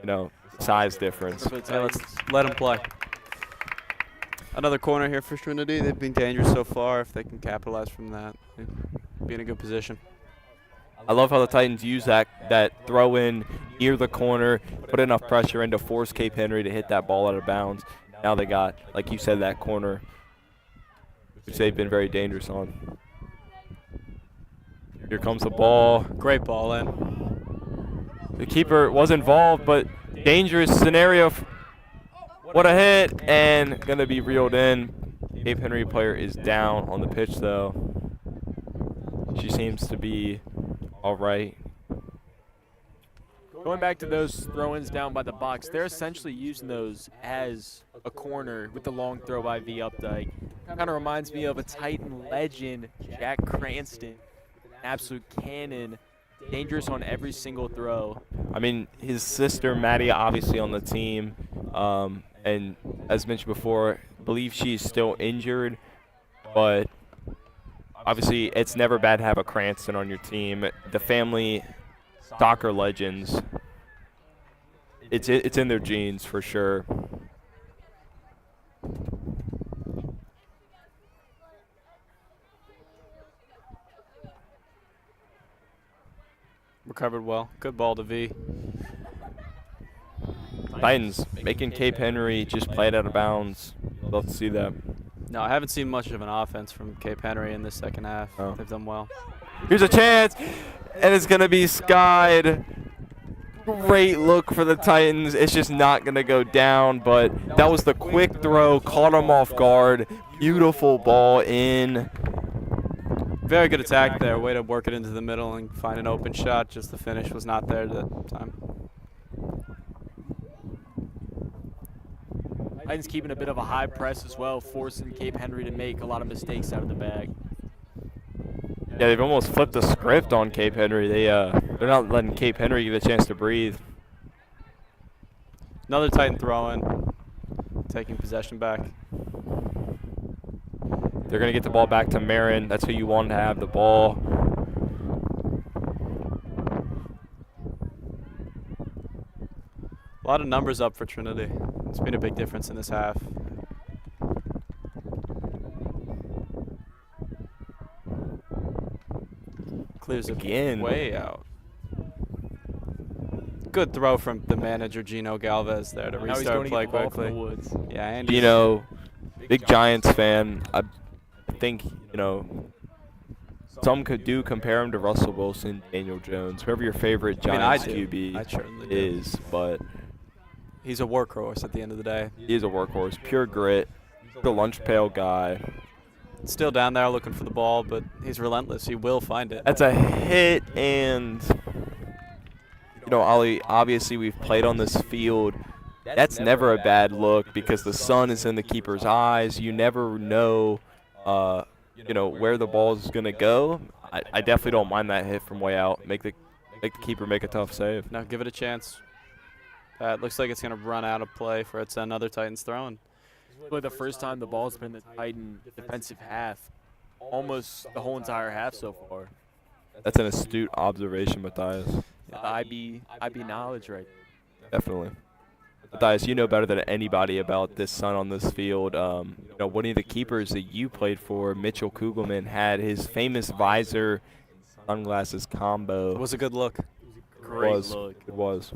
you know, size difference. Yeah, let's let him play. Another corner here for Trinity. They've been dangerous so far. If they can capitalize from that, they'd be in a good position. I love how the Titans use that throw in near the corner, put enough pressure in to force Cape Henry to hit that ball out of bounds. Now they got, like you said, that corner, which they've been very dangerous on. Here comes the ball. Great ball in. The keeper was involved, but dangerous scenario. What a hit, and going to be reeled in. Cape Henry player is down on the pitch, though. She seems to be all right. Going back to those throw-ins down by the box, they're essentially using those as a corner with the long throw by V Updike. Kind of reminds me of a Titan legend, Jack Cranston. Absolute cannon, dangerous on every single throw. I mean, his sister, Maddie, obviously on the team. And as mentioned before, I believe she's still injured. But obviously, it's never bad to have a Cranston on your team. The family soccer legends, it's in their genes for sure. recovered well. Good ball to V. Titans making Cape Henry just play it out of bounds. Love to see that. No, I haven't seen much of an offense from Cape Henry in this second half. Oh. They've done well. Here's a chance, and it's going to be skied. Great look for the Titans. It's just not going to go down, but that was the quick throw. Caught him off guard. Beautiful ball in. Very good attack there. Way to work it into the middle and find an open shot. Just the finish was not there at the time. Titans keeping a bit of a high press as well, forcing Cape Henry to make a lot of mistakes out of the bag. Yeah, they've almost flipped the script on Cape Henry. They're not letting Cape Henry get a chance to breathe. Another Titan throw in, taking possession back. They're going to get the ball back to Marin. That's who you want to have the ball. A lot of numbers up for Trinity. It's been a big difference in this half. Clears it Again. way out. Good throw from the manager, Gino Galvez, there to Now he's restart going to play get the ball from quickly. the woods. Yeah, and You know, big Giants fan. I think, some could compare him to Russell Wilson, Daniel Jones, whoever your favorite I mean, I Giants do. QB I certainly do. is. But He's a workhorse at the end of the day. he is a workhorse, pure grit, the lunch pail guy. Still down there looking for the ball, but he's relentless. He will find it. That's a hit, and Ollie, obviously we've played on this field. That's never a bad look because the sun is in the keeper's eyes. You never know, where the ball is gonna go. I definitely don't mind that hit from way out. Make the keeper make a tough save. Now give it a chance. It looks like it's going to run out of play for it's another Titans throwing. Really the first time the ball's been in the Titan defensive half, almost the whole entire half so far. That's an astute observation, Matthias. The IB knowledge right there. Definitely. Matthias, you know better than anybody about this sun on this field. One of the keepers that you played for, Mitchell Kugelman, had his famous visor sunglasses combo. It was a good look. Great look. It was.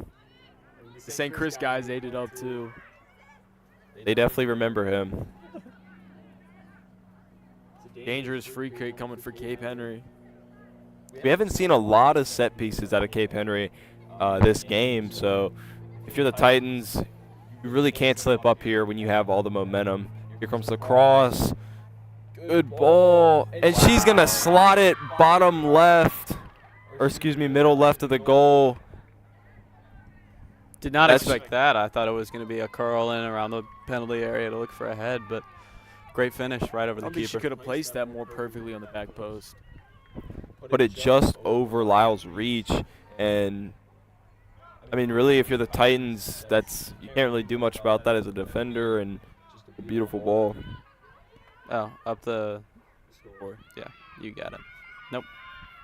The St. Chris guys ate it up too. They definitely remember him. Dangerous free kick coming for Cape Henry. We haven't seen a lot of set pieces out of Cape Henry this game, so if you're the Titans, you really can't slip up here when you have all the momentum. Here comes the cross. Good ball. And she's going to slot it bottom left, middle left of the goal. Did not That's- expect that. I thought it was going to be a curl in around the penalty area to look for a head, but great finish right over the I think she keeper. could have placed that more perfectly on the back post. Put it just over Lyle's reach. And, I mean, really, if you're the Titans, you can't really do much about that as a defender, and just a beautiful ball. Oh, up the score. Yeah, you got it. Nope.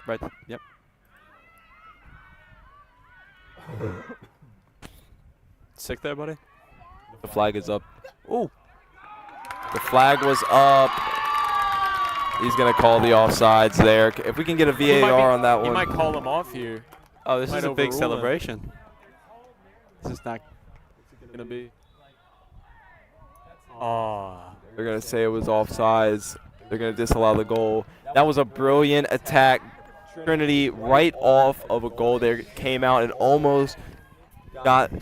Right. Yep. Sick there, buddy? The flag is up. Ooh. The flag was up. He's going to call the offsides there. If we can get a VAR on that He one. might call him off here. Oh, this Might is a big overrule him. celebration. This is not. Gonna be. Oh. They're going to say it was offsides. They're going to disallow the goal. That was a brilliant attack. Trinity right off of a goal there came out and almost got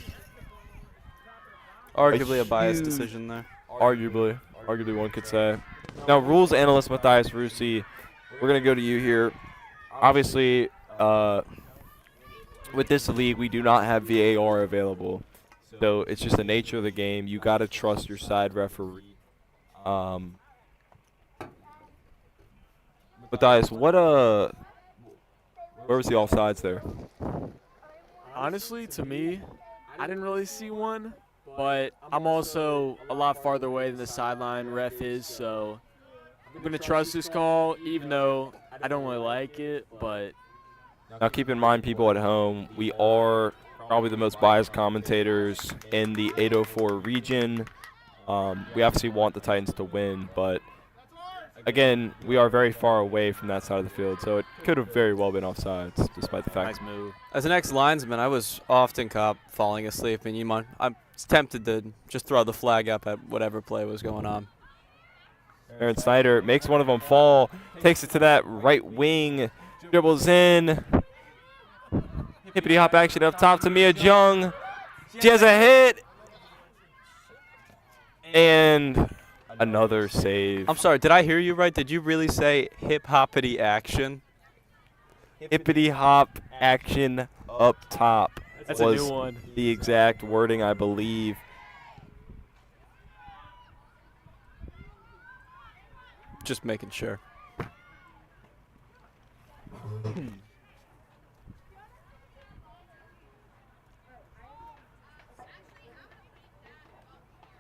Arguably a biased huge- decision there. arguably one could say. Now, rules analyst Matthias Russi, we're going to go to you here. Obviously, with this league, we do not have VAR available. So it's just the nature of the game. You got to trust your side referee. Matthias, where was the offsides there? Honestly, to me, I didn't really see one, but I'm also a lot farther away than the sideline ref is, so I'm going to trust this call, even though I don't really like it, but Now, keep in mind, people at home, we are probably the most biased commentators in the 804 region. We obviously want the Titans to win, but again, we are very far away from that side of the field, so it could have very well been offsides, despite the fact. Nice move. As an ex-linesman, I was often caught falling asleep, and I'm tempted to just throw the flag up at whatever play was going on. Aaron Snyder makes one of them fall, takes it to that right wing, dribbles in. Hippity hop action up top to Mia Jung. She has a hit. And another save. I'm sorry, did I hear you right? Did you really say hip-hoppity action? Hippity hop action up top. That's a was new one. the exact wording, I believe. Just making sure.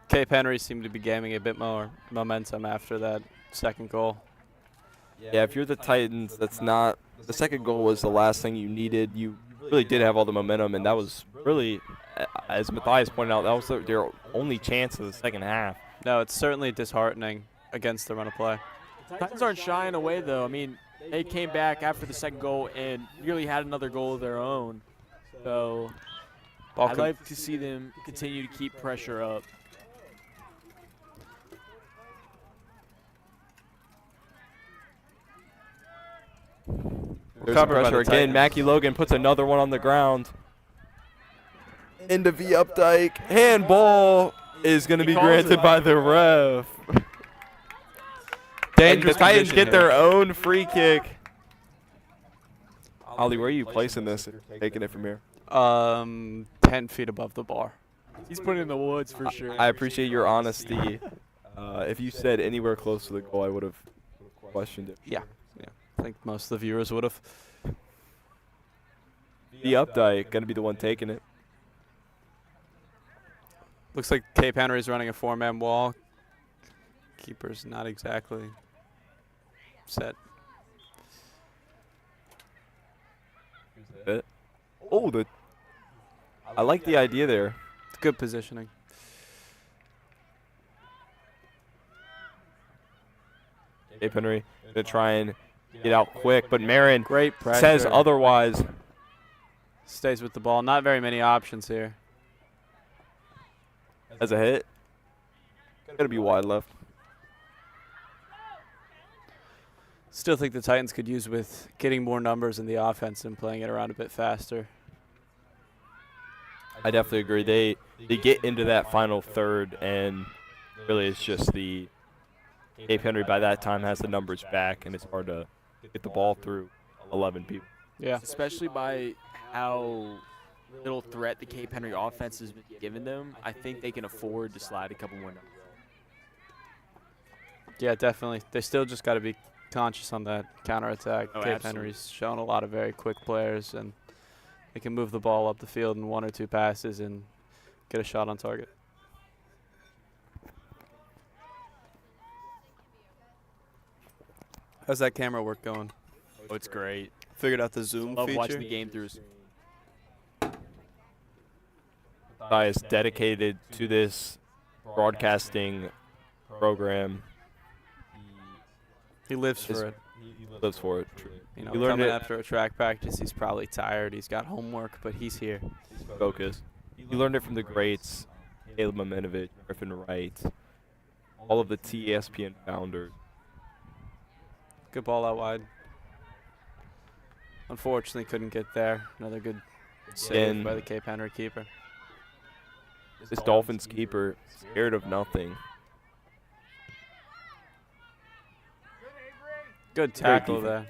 Cape Henry seemed to be gaining a bit more momentum after that second goal. Yeah, if you're the Titans, that's not – the second goal was the last thing you needed. You really did have all the momentum, and that was really, as Matthias pointed out, that was their only chance of the second half. No, it's certainly disheartening against the run of play. Titans aren't shying away, though. I mean, they came back after the second goal and nearly had another goal of their own. So I'd like to see them continue to keep pressure up. There's pressure again. Mackie Logan puts another one on the ground. Into V Updike. Handball is going to be granted by the ref. Dangerous the Titans position get here. their own free kick. Ollie, where are you placing this? Taking it from here. 10 feet above the bar. He's putting it in the woods for sure. I appreciate your honesty. If you said anywhere close to the goal, I would have questioned it. Yeah. I think most of the viewers would have. V Updike going to be the one taking it. Looks like Cape Henry's running a 4-man wall. Keeper's not exactly set. Oh, I like the idea there. It's good positioning. Cape Henry going to try and get out quick, but Marin Great pressure. says otherwise. Stays with the ball. Not very many options here. As a hit. Going to be wide left. Still think the Titans could use with getting more numbers in the offense and playing it around a bit faster. I definitely agree. They get into that final third, and really it's just the Cape Henry by that time has the numbers back, and it's hard to get the ball through 11 people. Yeah. Especially by how little threat the Cape Henry offense has been giving them. I think they can afford to slide a couple more numbers. Yeah, definitely. They still just got to be conscious on that counterattack. Oh, Cape absolutely. Henry's shown a lot of very quick players, and they can move the ball up the field in 1 or 2 passes and get a shot on target. How's that camera work going? Oh, it's great. Figured out the zoom Love feature. watching the game through. I is dedicated to this broadcasting program. He lives for it. He lives for it. Truly. You know, He learned coming it. after a track practice, he's probably tired. He's got homework, but he's here. Focus. He learned it from the greats, Caleb Momenovich, Griffin Wright, all of the TESPN founders. Good ball out wide. Unfortunately, couldn't get there. Another good save Again. by the Cape Henry keeper. This Dolphins keeper, scared of nothing. Good Great tackle defense.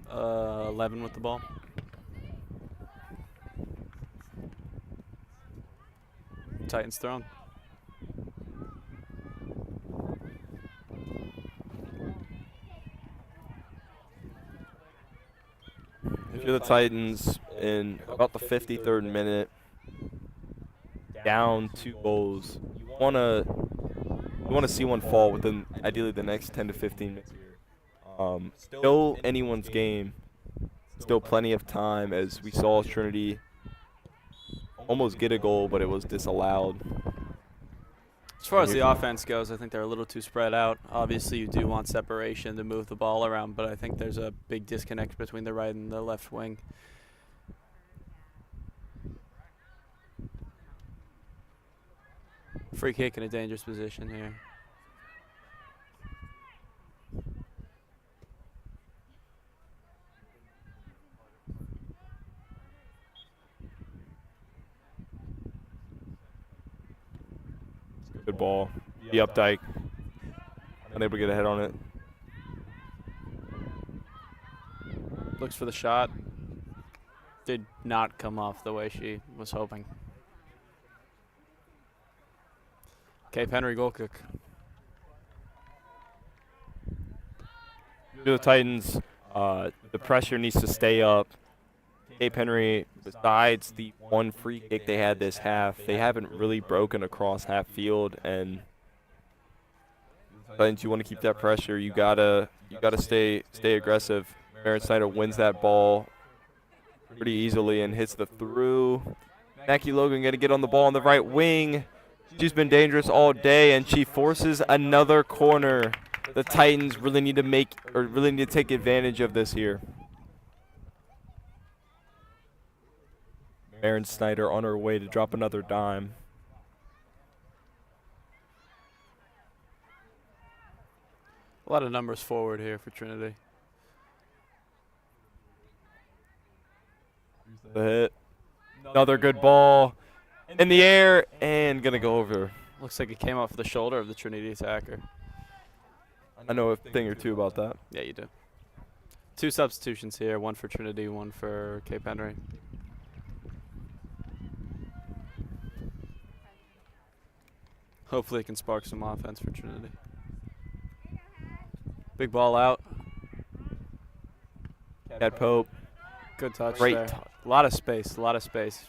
there. 11 with the ball. Titans thrown. If you're the Titans in about the 53rd minute, down 2 goals, you wanna see one fall within ideally the next 10 to 15 minutes. Still anyone's game. Still plenty of time, as we saw Trinity almost get a goal, but it was disallowed. As far as the offense goes, I think they're a little too spread out. Obviously, you do want separation to move the ball around, but I think there's a big disconnect between the right and the left wing. Free kick in a dangerous position here. Good ball. The Updike. Unable to get a head on it. Looks for the shot. Did not come off the way she was hoping. Cape Henry goal kick. The Titans, the pressure needs to stay up. Cape Henry, besides the one free kick they had this half, they haven't really broken across half field. And Titans, you want to keep that pressure. You gotta stay aggressive. Maren Snyder wins that ball pretty easily and hits the through. Mackie Logan gonna get on the ball on the right wing. She's been dangerous all day, and she forces another corner. The Titans really need to take advantage of this here. Maren Snyder on her way to drop another dime. A lot of numbers forward here for Trinity. The hit. Another good ball in the air and gonna go over. Looks like it came off the shoulder of the Trinity attacker. I know a thing or two about that. Yeah, you do. 2 substitutions here, one for Trinity, one for Cape Henry. Hopefully it can spark some offense for Trinity. Big ball out. Cat Pope. Good touch Great there. touch. A lot of space, a lot of space.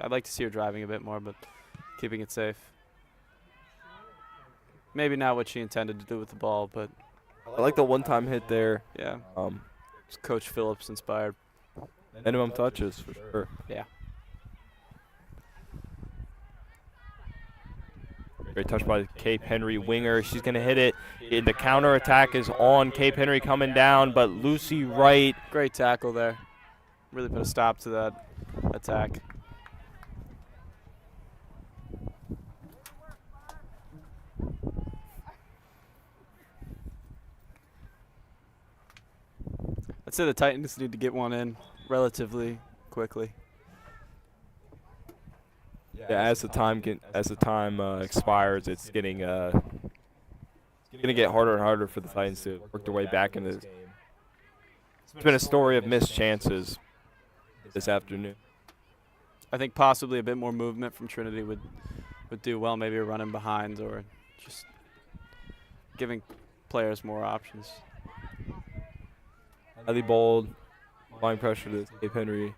I'd like to see her driving a bit more, but keeping it safe. Maybe not what she intended to do with the ball, but I like the one-time hit there. yeah. It's Coach Phillips inspired. Minimum touches for sure. Yeah. Great touch by Cape Henry winger. She's gonna hit it. The counter attack is on. Cape Henry coming down, but Lucy Wright. Great tackle there. Really put a stop to that attack. I'd say the Titans need to get one in relatively quickly. Yeah, as the time expires, it's getting gonna get harder and harder for the Titans to work their way back into this game. It's been a story of missed chances this afternoon. I think possibly a bit more movement from Trinity would do well. Maybe a running behind or just giving players more options. Highly bold, applying pressure to Cape Henry,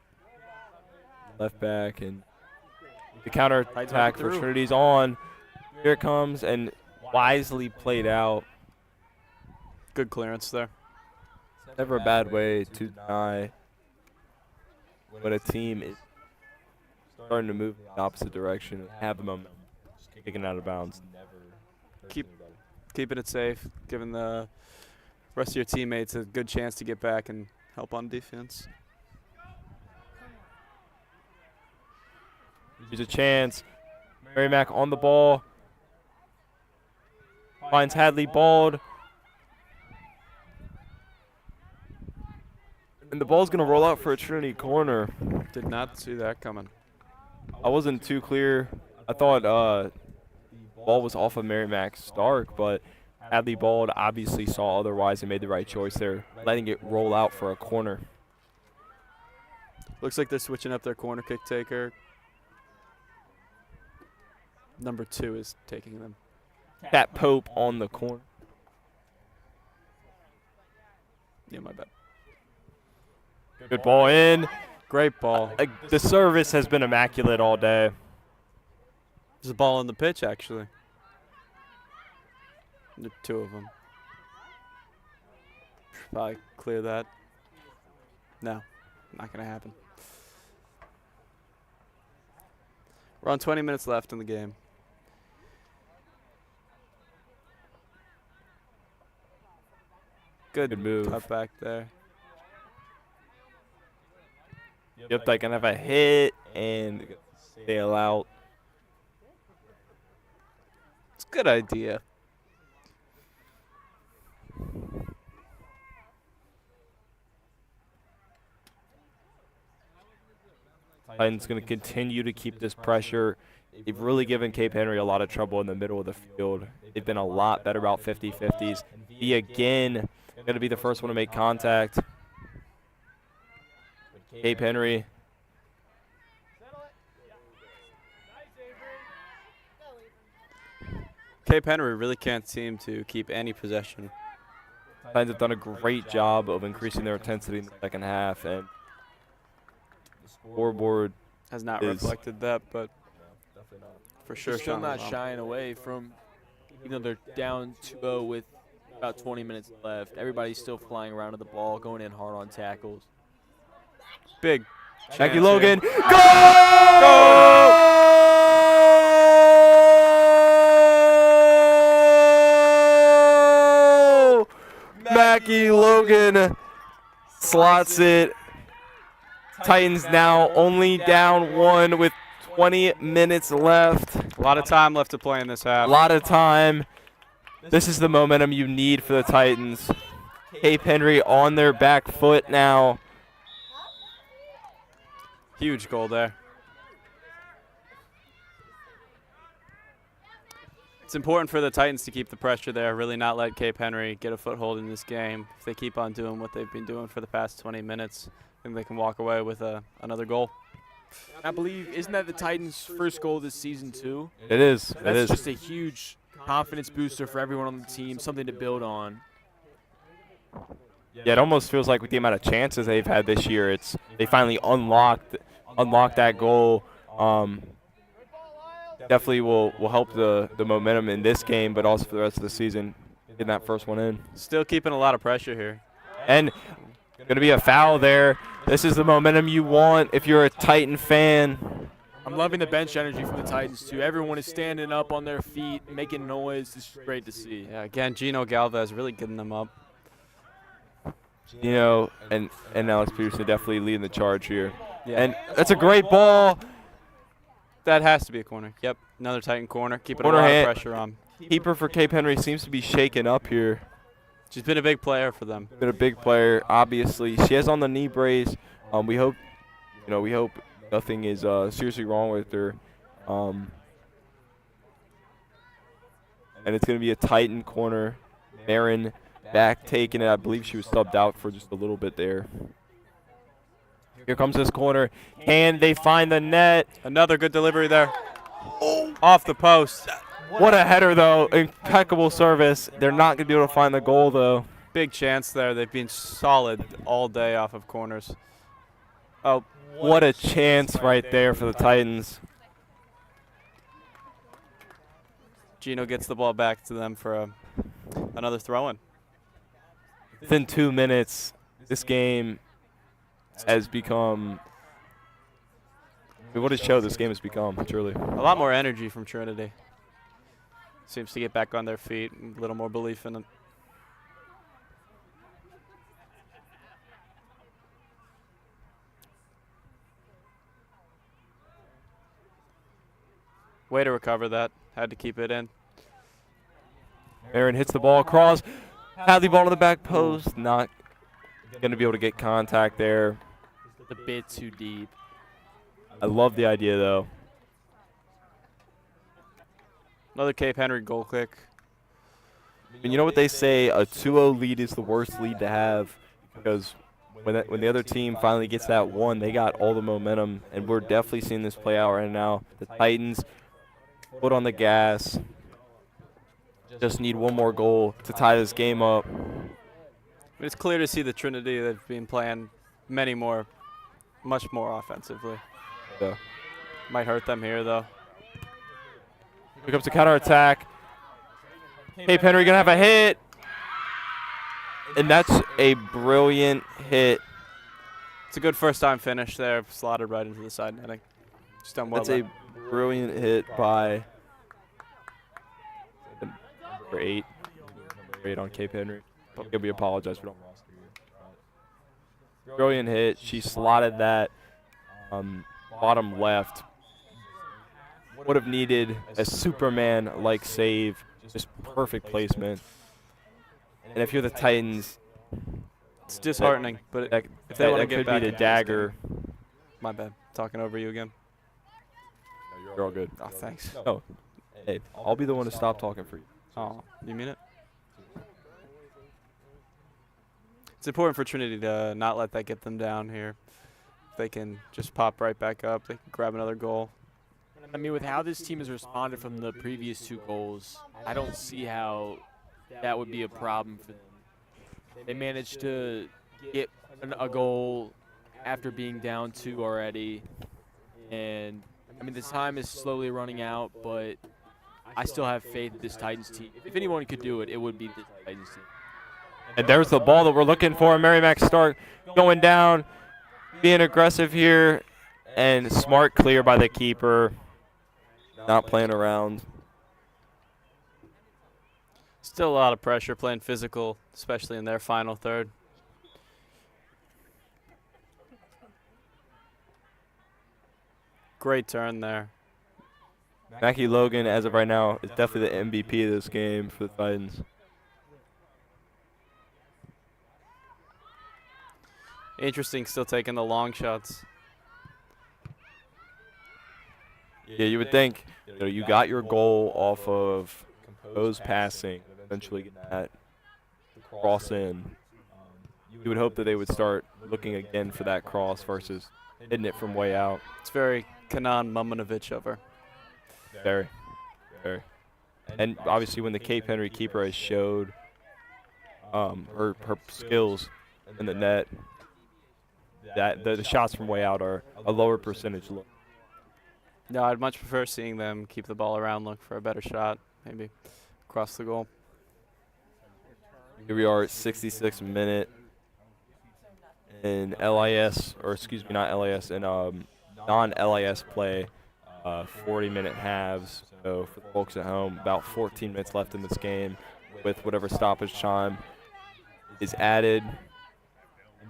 left back, and the counter attack for Trinity's on. Here it comes, and wisely played out. Good clearance there. Never a bad way to deny when a team is starting to move in the opposite direction and have the momentum, kicking out of bounds. Keeping it safe, giving the rest of your teammates a good chance to get back and help on defense. There's a chance. Mary Mack on the ball. Finds Hadley balled. And the ball's going to roll out for a Trinity corner. Did not see that coming. I wasn't too clear. I thought the ball was off of Mary Mack Stark, but Hadley Bald obviously saw otherwise and made the right choice there, letting it roll out for a corner. Looks like they're switching up their corner kick taker. Number 2 is taking them. Cat Pope on the corner. Yeah, my bad. Good ball in. Great ball. The service has been immaculate all day. There's a ball on the pitch, actually. The 2 of them. Probably clear that. No, not going to happen. We're on 20 minutes left in the game. Good move. cut back there. Yep, they can have a hit and sail out. It's a good idea. Titans going to continue to keep this pressure. They've really given Cape Henry a lot of trouble in the middle of the field. They've been a lot better about 50-50s. He again going to be the first one to make contact. Cape Henry. Cape Henry really can't seem to keep any possession. Titans have done a great job of increasing their intensity in the second half, and the scoreboard Has not is- reflected that, but for sure. They're still showing not them. shying away from, even though they're down 2-0 with about 20 minutes left. Everybody's still flying around to the ball, going in hard on tackles. Big. Mackie chance Logan. here. Goal! Mackie Logan slots it. Titans now only down 1 with 20 minutes left. A lot of time left to play in this A half. lot of time. This is the momentum you need for the Titans. Cape Henry on their back foot now. Huge goal there. It's important for the Titans to keep the pressure there, really not let Cape Henry get a foothold in this game. If they keep on doing what they've been doing for the past 20 minutes, I think they can walk away with another goal. I believe, isn't that the Titans' first goal this season too? It is. It That's is. just a huge confidence booster for everyone on the team, something to build on. Yeah, it almost feels like with the amount of chances they've had this year, they finally unlocked that goal. Definitely will help the momentum in this game, but also for the rest of the season, getting that first one in. Still keeping a lot of pressure here. And going to be a foul there. This is the momentum you want if you're a Titan fan. I'm loving the bench energy from the Titans too. Everyone is standing up on their feet, making noise. It's great to see. Yeah, again, Gino Galvez really getting them up. You know, and Alex Peterson definitely leading the charge here. Yeah. And that's a great ball. That has to be a corner. Yep, another Titan corner. Keeping Corner a lot hit. of pressure on. Keeper for Cape Henry seems to be shaken up here. She's been a big player for them. Been a big player, obviously. She has on the knee brace. We hope nothing is seriously wrong with her. And it's going to be a Titan corner. Marin back taking it. I believe she was subbed out for just a little bit there. Here comes this corner. And they find the net. Another good delivery there. Off the post. What a header, though. Impeccable service. They're not going to be able to find the goal, though. Big chance there. They've been solid all day off of corners. Oh, What a chance right there for the Titans. Gino gets the ball back to them for another throw-in. Within 2 minutes, this game has become – what a show this game has become, truly. A lot more energy from Trinity. Seems to get back on their feet, a little more belief in them. Way to recover that. Had to keep it in. Aaron hits the ball across. Hadley ball to the back post. Not going to be able to get contact there. A bit too deep. I love the idea, though. Another Cape Henry goal kick. And you know what they say? A 2-0 lead is the worst lead to have because when the other team finally gets that one, they got all the momentum, and we're definitely seeing this play out right now. The Titans foot on the gas. Just need one more goal to tie this game up. It's clear to see the Trinity that have been playing much more offensively. Yeah. Might hurt them here, though. Here comes the counterattack. Cape Henry going to have a hit. And that's a brilliant hit. It's a good first-time finish there, slotted right into the side netting. Just done well. That's a brilliant hit by number 8 on Cape Henry. Yeah, we apologize for the roster here. Brilliant hit. She slotted that bottom left. Would have needed a Superman-like save. Just perfect placement. And if you're the Titans, It's disheartening, but that, if they want to that get could back be the into this dagger. game- My bad. Talking over you again. You're all good. Oh, thanks. Oh, hey, I'll be the one to stop talking for you. Oh, you mean it? It's important for Trinity to not let that get them down here. If they can just pop right back up, they can grab another goal. I mean, with how this team has responded from the previous 2 goals, I don't see how that would be a problem for them. They managed to get a goal after being down 2 already. And, I mean, the time is slowly running out, but I still have faith in this Titans team. If anyone could do it, it would be this Titans team. And there's the ball that we're looking for. Merrimack Stark going down, being aggressive here, and smart clear by the keeper. Not playing around. Still a lot of pressure, playing physical, especially in their final third. Great turn there. Mackie Logan, as of right now, is definitely the MVP of this game for the Titans. Interesting, still taking the long shots. Yeah, you would think you got your goal off of composed passing, eventually get that cross in. You would hope that they would start looking again for that cross versus hitting it from way out. It's very Kanan Mumanovic over. Very. And obviously when the Cape Henry keeper has showed her skills in the net, that the shots from way out are a lower percentage look. No, I'd much prefer seeing them keep the ball around, look for a better shot, maybe across the goal. Here we are at 66th minute in LIS, or excuse me, not LIS, in non-LIS play, 40-minute halves. So for the folks at home, about 14 minutes left in this game with whatever stoppage time is added.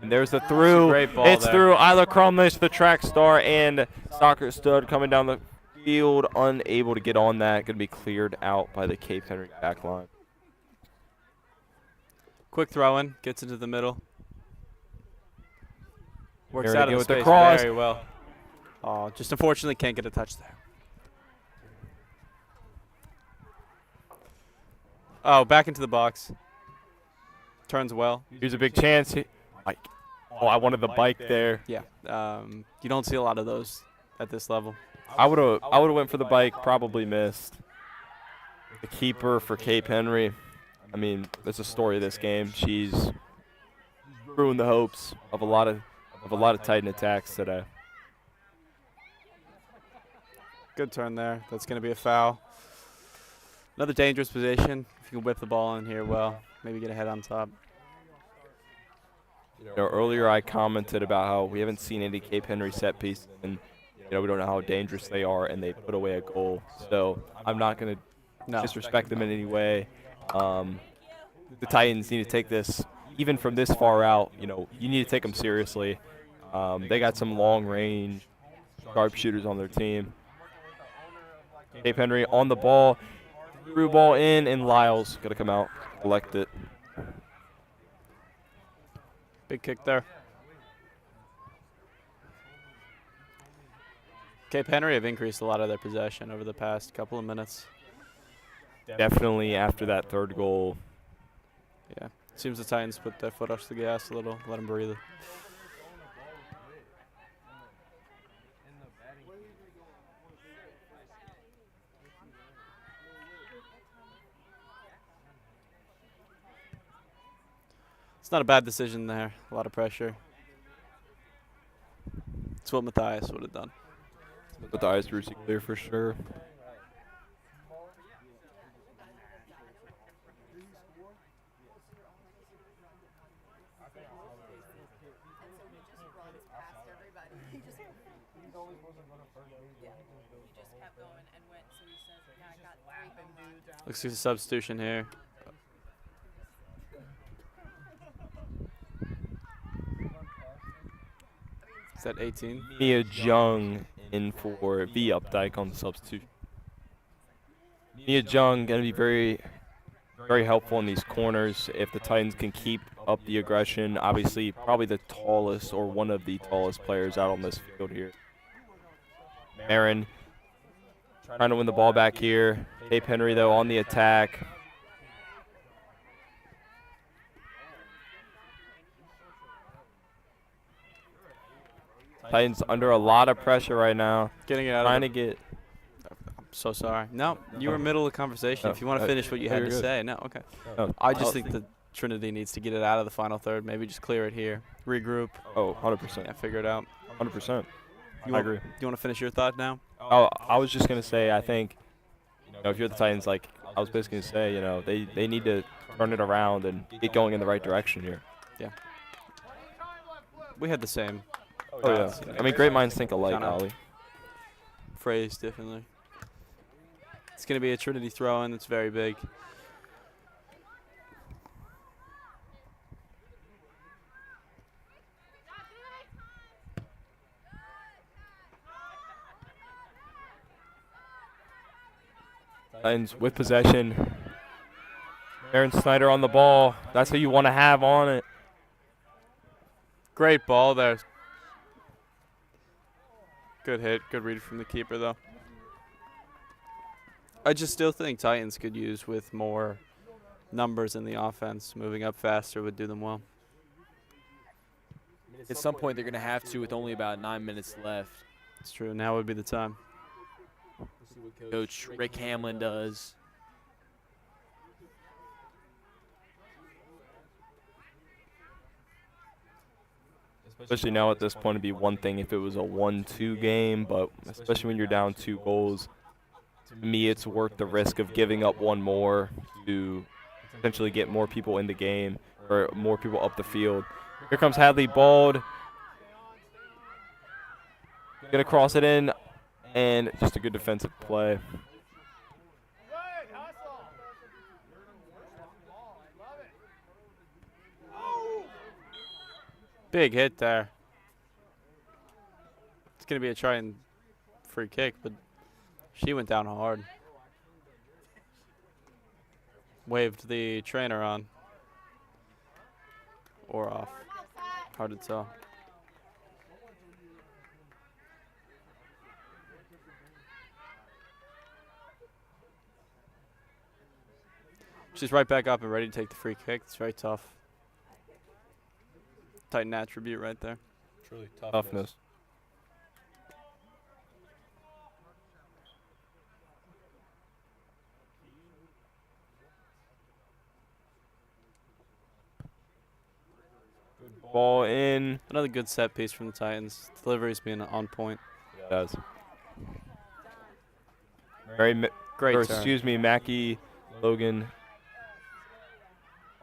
And there's the through. Great ball It's there. through Isla Crumlish, the track star and soccer stud, coming down the field, unable to get on that. Going to be cleared out by the Cape Henry back line. Quick throw in, gets into the middle. Works Here out again of the with the space cross. very well. Oh, just unfortunately can't get a touch there. Oh, back into the box. Turns well. Here's a big chance. Bike. Oh, I wanted the bike there. Yeah. You don't see a lot of those at this level. I would have went for the bike, probably missed. The keeper for Cape Henry. I mean, that's the story of this game. She's ruined the hopes of a lot of Titan attacks today. Good turn there. That's going to be a foul. Another dangerous position. If you can whip the ball in here well, maybe get a head on top. Earlier I commented about how we haven't seen any Cape Henry set pieces, and we don't know how dangerous they are, and they put away a goal. So I'm not going to disrespect them in any way. The Titans need to take this, even from this far out. You need to take them seriously. They got some long-range sharpshooters on their team. Cape Henry on the ball, through ball in, and Lyle's going to come out, collect it. Big kick there. Cape Henry have increased a lot of their possession over the past couple of minutes. Definitely after that third goal. Yeah. Seems the Titans put their foot off the gas a little, let them breathe. It's not a bad decision there. A lot of pressure. It's what Matthias would have done. But the eyes were clear for sure. Looks like a substitution here. Is that 18? Mia Jung in for V Updike on the substitution. Mia Jung going to be very, very helpful in these corners if the Titans can keep up the aggression. Obviously, probably the tallest or one of the tallest players out on this field here. Marin trying to win the ball back here. Cape Henry, though, on the attack. Titans under a lot of pressure right now. Getting it out Trying of to get. I'm so sorry. No, you were middle of the conversation. If you want to finish what you had you're to good. say. No, okay. No, I just think that Trinity needs to get it out of the final third. Maybe just clear it here. Regroup. Oh, 100%. Yeah, figure it out. 100%. You I want, agree. You want to finish your thought now? Oh, I was just going to say, I think, if you're the Titans, like, I was basically going to say, they need to turn it around and get going in the right direction here. Yeah. We had the same Oh, yeah. I mean, great minds think alike, Kinda. Ollie. phrase differently. It's going to be a Trinity throw-in. It's very big. Titans with possession. Aaron Snyder on the ball. That's who you want to have on it. Great ball there. Good hit. Good read from the keeper, though. I just still think Titans could use with more numbers in the offense. Moving up faster would do them well. At some point, they're going to have to with only about 9 minutes left. It's true. Now would be the time. Coach Rick Hamlin does. Especially now at this point, it'd be one thing if it was a 1-2 game, but especially when you're down 2 goals, to me it's worth the risk of giving up one more to potentially get more people in the game or more people up the field. Here comes Hadley Bald. Gonna cross it in, and just a good defensive play. Big hit there. It's going to be a try and free kick, but she went down hard. Waved the trainer on. Or off. Hard to tell. She's right back up and ready to take the free kick. It's very tough. Titan attribute right there. Truly Toughness. Ball in. Another good set piece from the Titans. Delivery's being on point. Does. Very Great or turn. excuse me, Mackie Logan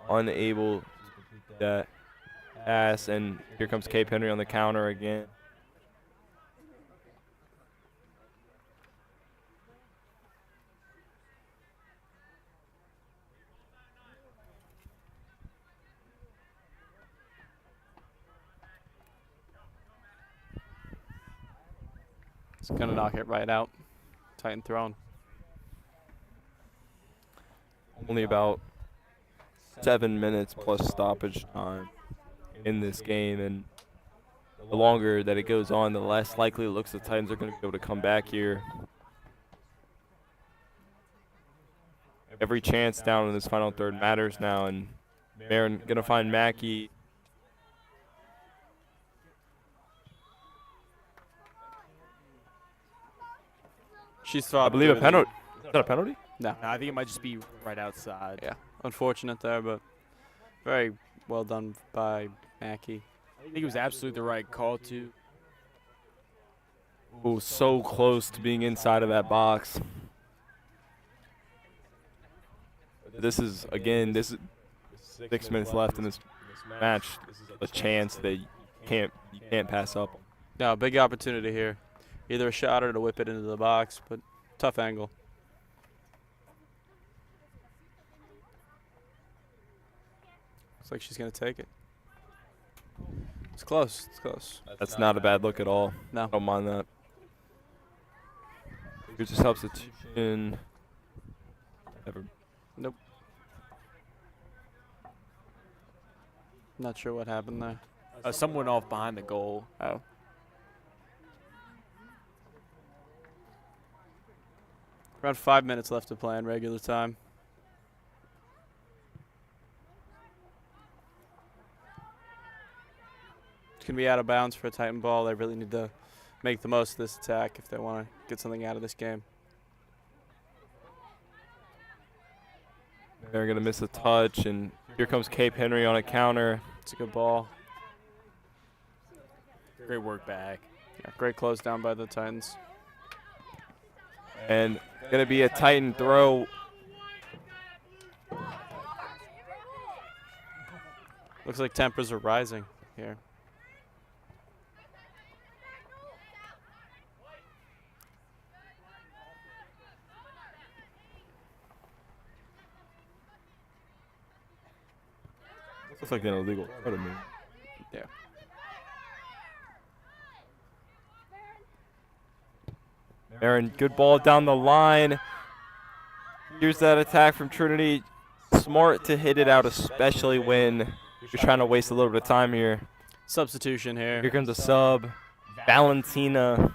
unable to complete that pass, and here comes Cape Henry on the counter again. It's going to knock it right out. Titan thrown. Only about 7 minutes plus stoppage time in this game, and the longer that it goes on, the less likely it looks the Titans are going to be able to come back here. Every chance down in this final third matters now, and Marin going to find Mackie. She's I throbbed believe a through the- penalty. Is that a penalty? No. I think it might just be right outside. Yeah. Unfortunate there, but very well done by Mackie. I think it was absolutely the right call, too. Oh, so close to being inside of that box. This is, again, this is 6 minutes left in this match. A chance that you can't pass up. No, big opportunity here. Either a shot or to whip it into the box, but tough angle. Looks like she's going to take it. It's close. It's close. That's not a bad look at all. No. I don't mind that. Here's a substitution. Never. Nope. Not sure what happened there. Someone off behind the goal. Oh. Around 5 minutes left to play in regular time. It's going to be out of bounds for a Titan ball. They really need to make the most of this attack if they want to get something out of this game. They're going to miss a touch, and here comes Cape Henry on a counter. It's a good ball. Great work back. Yeah, great close down by the Titans. And going to be a Titan throw. Looks like tempers are rising here. Looks like an illegal throw to me. Yeah. Aaron, good ball down the line. Here's that attack from Trinity. Smart to hit it out, especially when you're trying to waste a little bit of time here. Substitution here. Here comes a sub. Valentina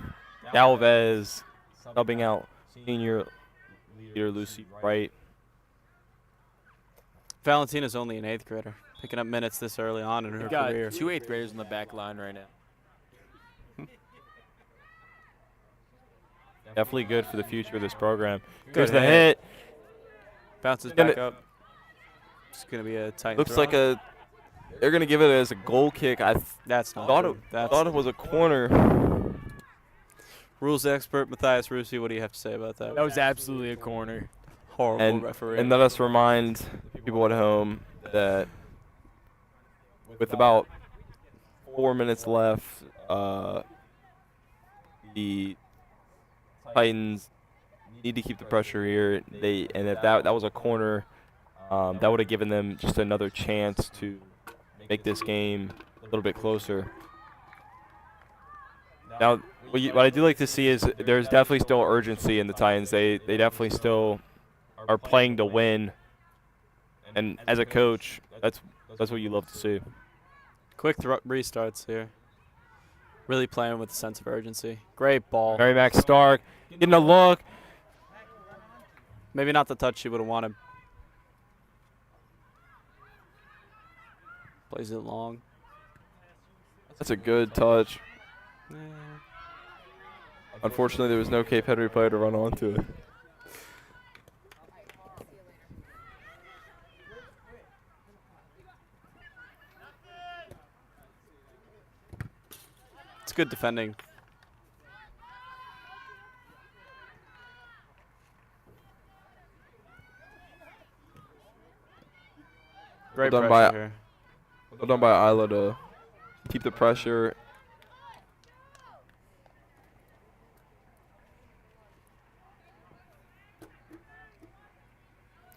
Galvez subbing out senior leader Lucy Wright. Valentina's only an 8th grader, picking up minutes this early on in her We've got career. 2 8th graders on the back line right now. Definitely good for the future of this program. Good Here's the hit. hit. Bounces Gonna- back up. It's going to be a tight Looks throw. like they're going to give it as a goal kick. That's not thought true. thought it was a corner. Rules expert Matthias Rusi, what do you have to say about that? That was absolutely a corner. Horrible referee. And let us remind people at home that with about 4 minutes left, the Titans need to keep the pressure here. And if that was a corner, that would have given them just another chance to make this game a little bit closer. Now, what I do like to see is there's definitely still urgency in the Titans. They definitely still are playing to win. And as a coach, that's what you love to see. Quick restarts here. Really playing with a sense of urgency. Great ball. Mary Mac Stark getting a look. Maybe not the touch she would have wanted. Plays it long. That's a good touch. Eh. Unfortunately, there was no Cape Henry player to run onto it. It's good defending. Great Well done pressure by- here. Well done by Isla to keep the pressure.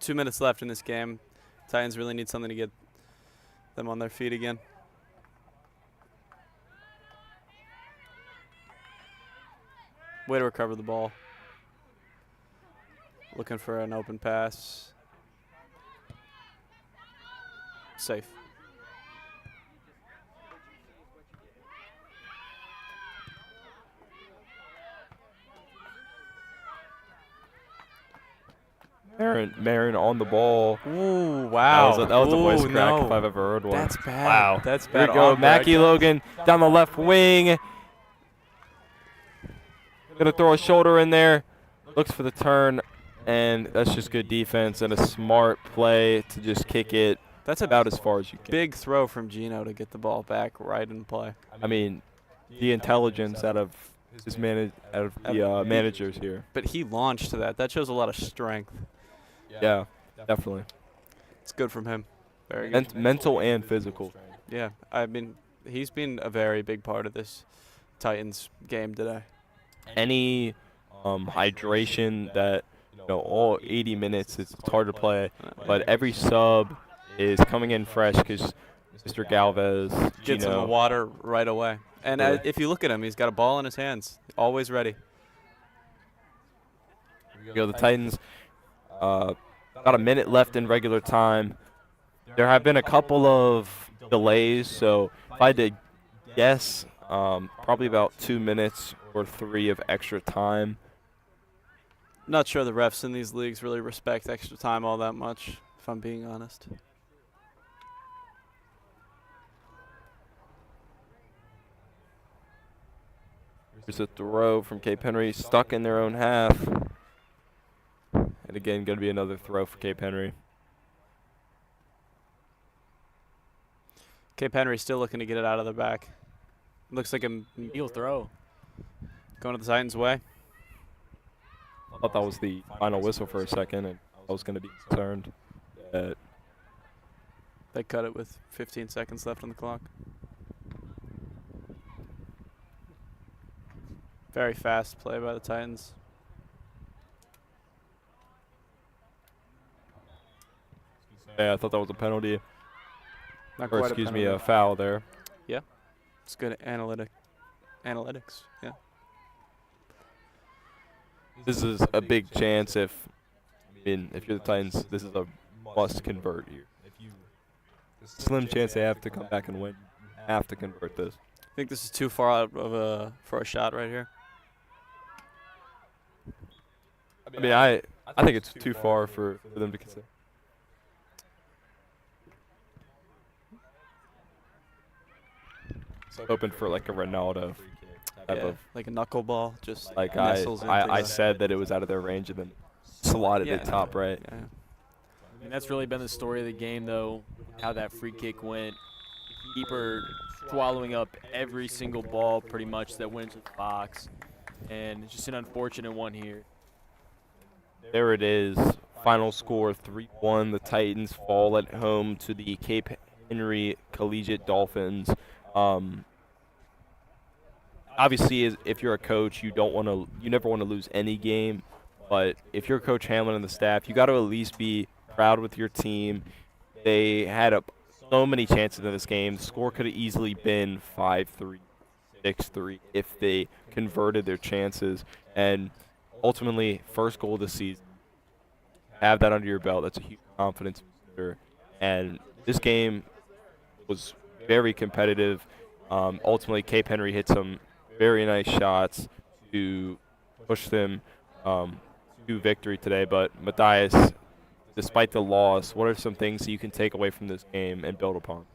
Two minutes left in this game. Titans really need something to get them on their feet again. Way to recover the ball. Looking for an open pass. Safe. Marin on the ball. Ooh, wow. That was a voice Ooh, crack no. if I've ever heard one. That's bad. Wow. That's Here bad. we go. on Mackie broadcast. Logan down the left wing. Gonna throw a shoulder in there. Looks for the turn, and that's just good defense and a smart play to just kick it That's a about as far as you can. big throw from Gino to get the ball back right in play. I mean, the intelligence out of his managers here. But he launched to that. That shows a lot of strength. Yeah, definitely. It's good from him. Very good. Mental and physical. Yeah, I mean, he's been a very big part of this Titans game today. Any hydration that all 80 minutes it's hard to play, but every sub is coming in fresh because Mr. Galvez, Gets him Gino. the water right away. And Yeah. if you look at him, he's got a ball in his hands, always ready. The Titans, about a minute left in regular time. There have been a couple of delays, so if I had to guess, probably about 2 minutes or 3 of extra time. Not sure the refs in these leagues really respect extra time all that much, if I'm being honest. There's a throw from Cape Henry, stuck in their own half. And again, going to be another throw for Cape Henry. Cape Henry still looking to get it out of the back. Looks like a He'll throw. going to the Titans' way. I thought that was the final whistle for a second, and I was going to be concerned that They cut it with 15 seconds left on the clock. Very fast play by the Titans. I thought that was a penalty, Not or quite excuse a me, penalty. a foul there. It's good analytics. Yeah. This is a big chance if you're the Titans, this is a must convert here. Slim chance they have to come back and win. Have to convert this. I think this is too far out of for a shot right here. I mean, I think it's too far for them to consider. Open for like a Ronaldo type Yeah, of, like a knuckleball, just like nestles into I the- said that it was out of their range and then slotted Yeah. it top right. Yeah. I mean, that's really been the story of the game, though, how that free kick went. Keeper swallowing up every single ball pretty much that went into the box. And it's just an unfortunate one here. There it is. Final score 3-1. The Titans fall at home to the Cape Henry Collegiate Dolphins. Obviously, if you're a coach, you never want to lose any game. But if you're Coach Hamlin and the staff, you got to at least be proud with your team. They had so many chances in this game. The score could have easily been 5-3, 6-3 if they converted their chances. And ultimately, first goal of the season. Have that under your belt. That's a huge confidence booster. And this game was very competitive. Ultimately, Cape Henry hit some very nice shots to push them to victory today. But Matthias, despite the loss, what are some things that you can take away from this game and build upon?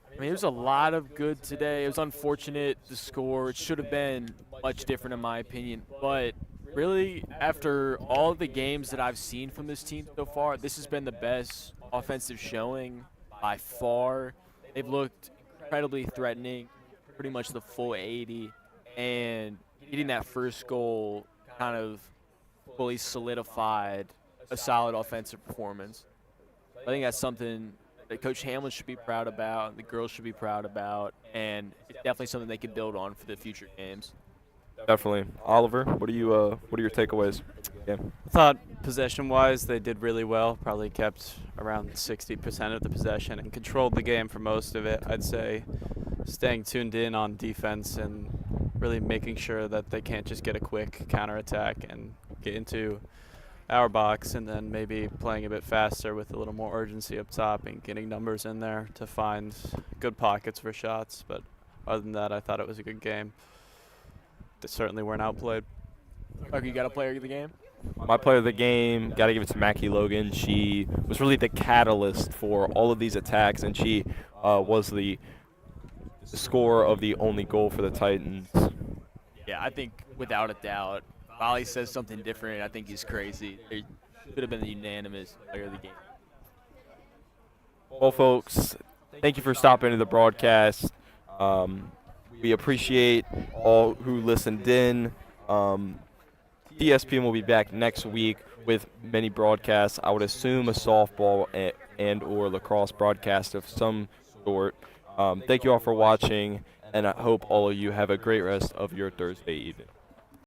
I mean, there's a lot of good today. It was unfortunate, the score. It should have been much different in my opinion. But really, after all of the games that I've seen from this team so far, this has been the best offensive showing by far. They've looked incredibly threatening, pretty much the full 80. And getting that first goal kind of fully solidified a solid offensive performance. I think that's something that Coach Hamlin should be proud about, the girls should be proud about, and it's definitely something they can build on for the future games. Definitely. Oliver, what are your takeaways? Yeah. I thought possession-wise, they did really well. Probably kept around 60% of the possession and controlled the game for most of it. I'd say staying tuned in on defense and really making sure that they can't just get a quick counterattack and get into our box, and then maybe playing a bit faster with a little more urgency up top and getting numbers in there to find good pockets for shots. But other than that, I thought it was a good game. They certainly weren't outplayed. Okay, you got a player of the game? My player of the game, got to give it to Mackie Logan. She was really the catalyst for all of these attacks, and she was the scorer of the only goal for the Titans. Yeah, I think without a doubt. While he says something different, I think he's crazy. It should have been the unanimous player of the game. Well, folks, thank you for stopping to the broadcast. We appreciate all who listened in. ESPN will be back next week with many broadcasts. I would assume a softball and or lacrosse broadcast of some sort. Thank you all for watching, and I hope all of you have a great rest of your Thursday evening.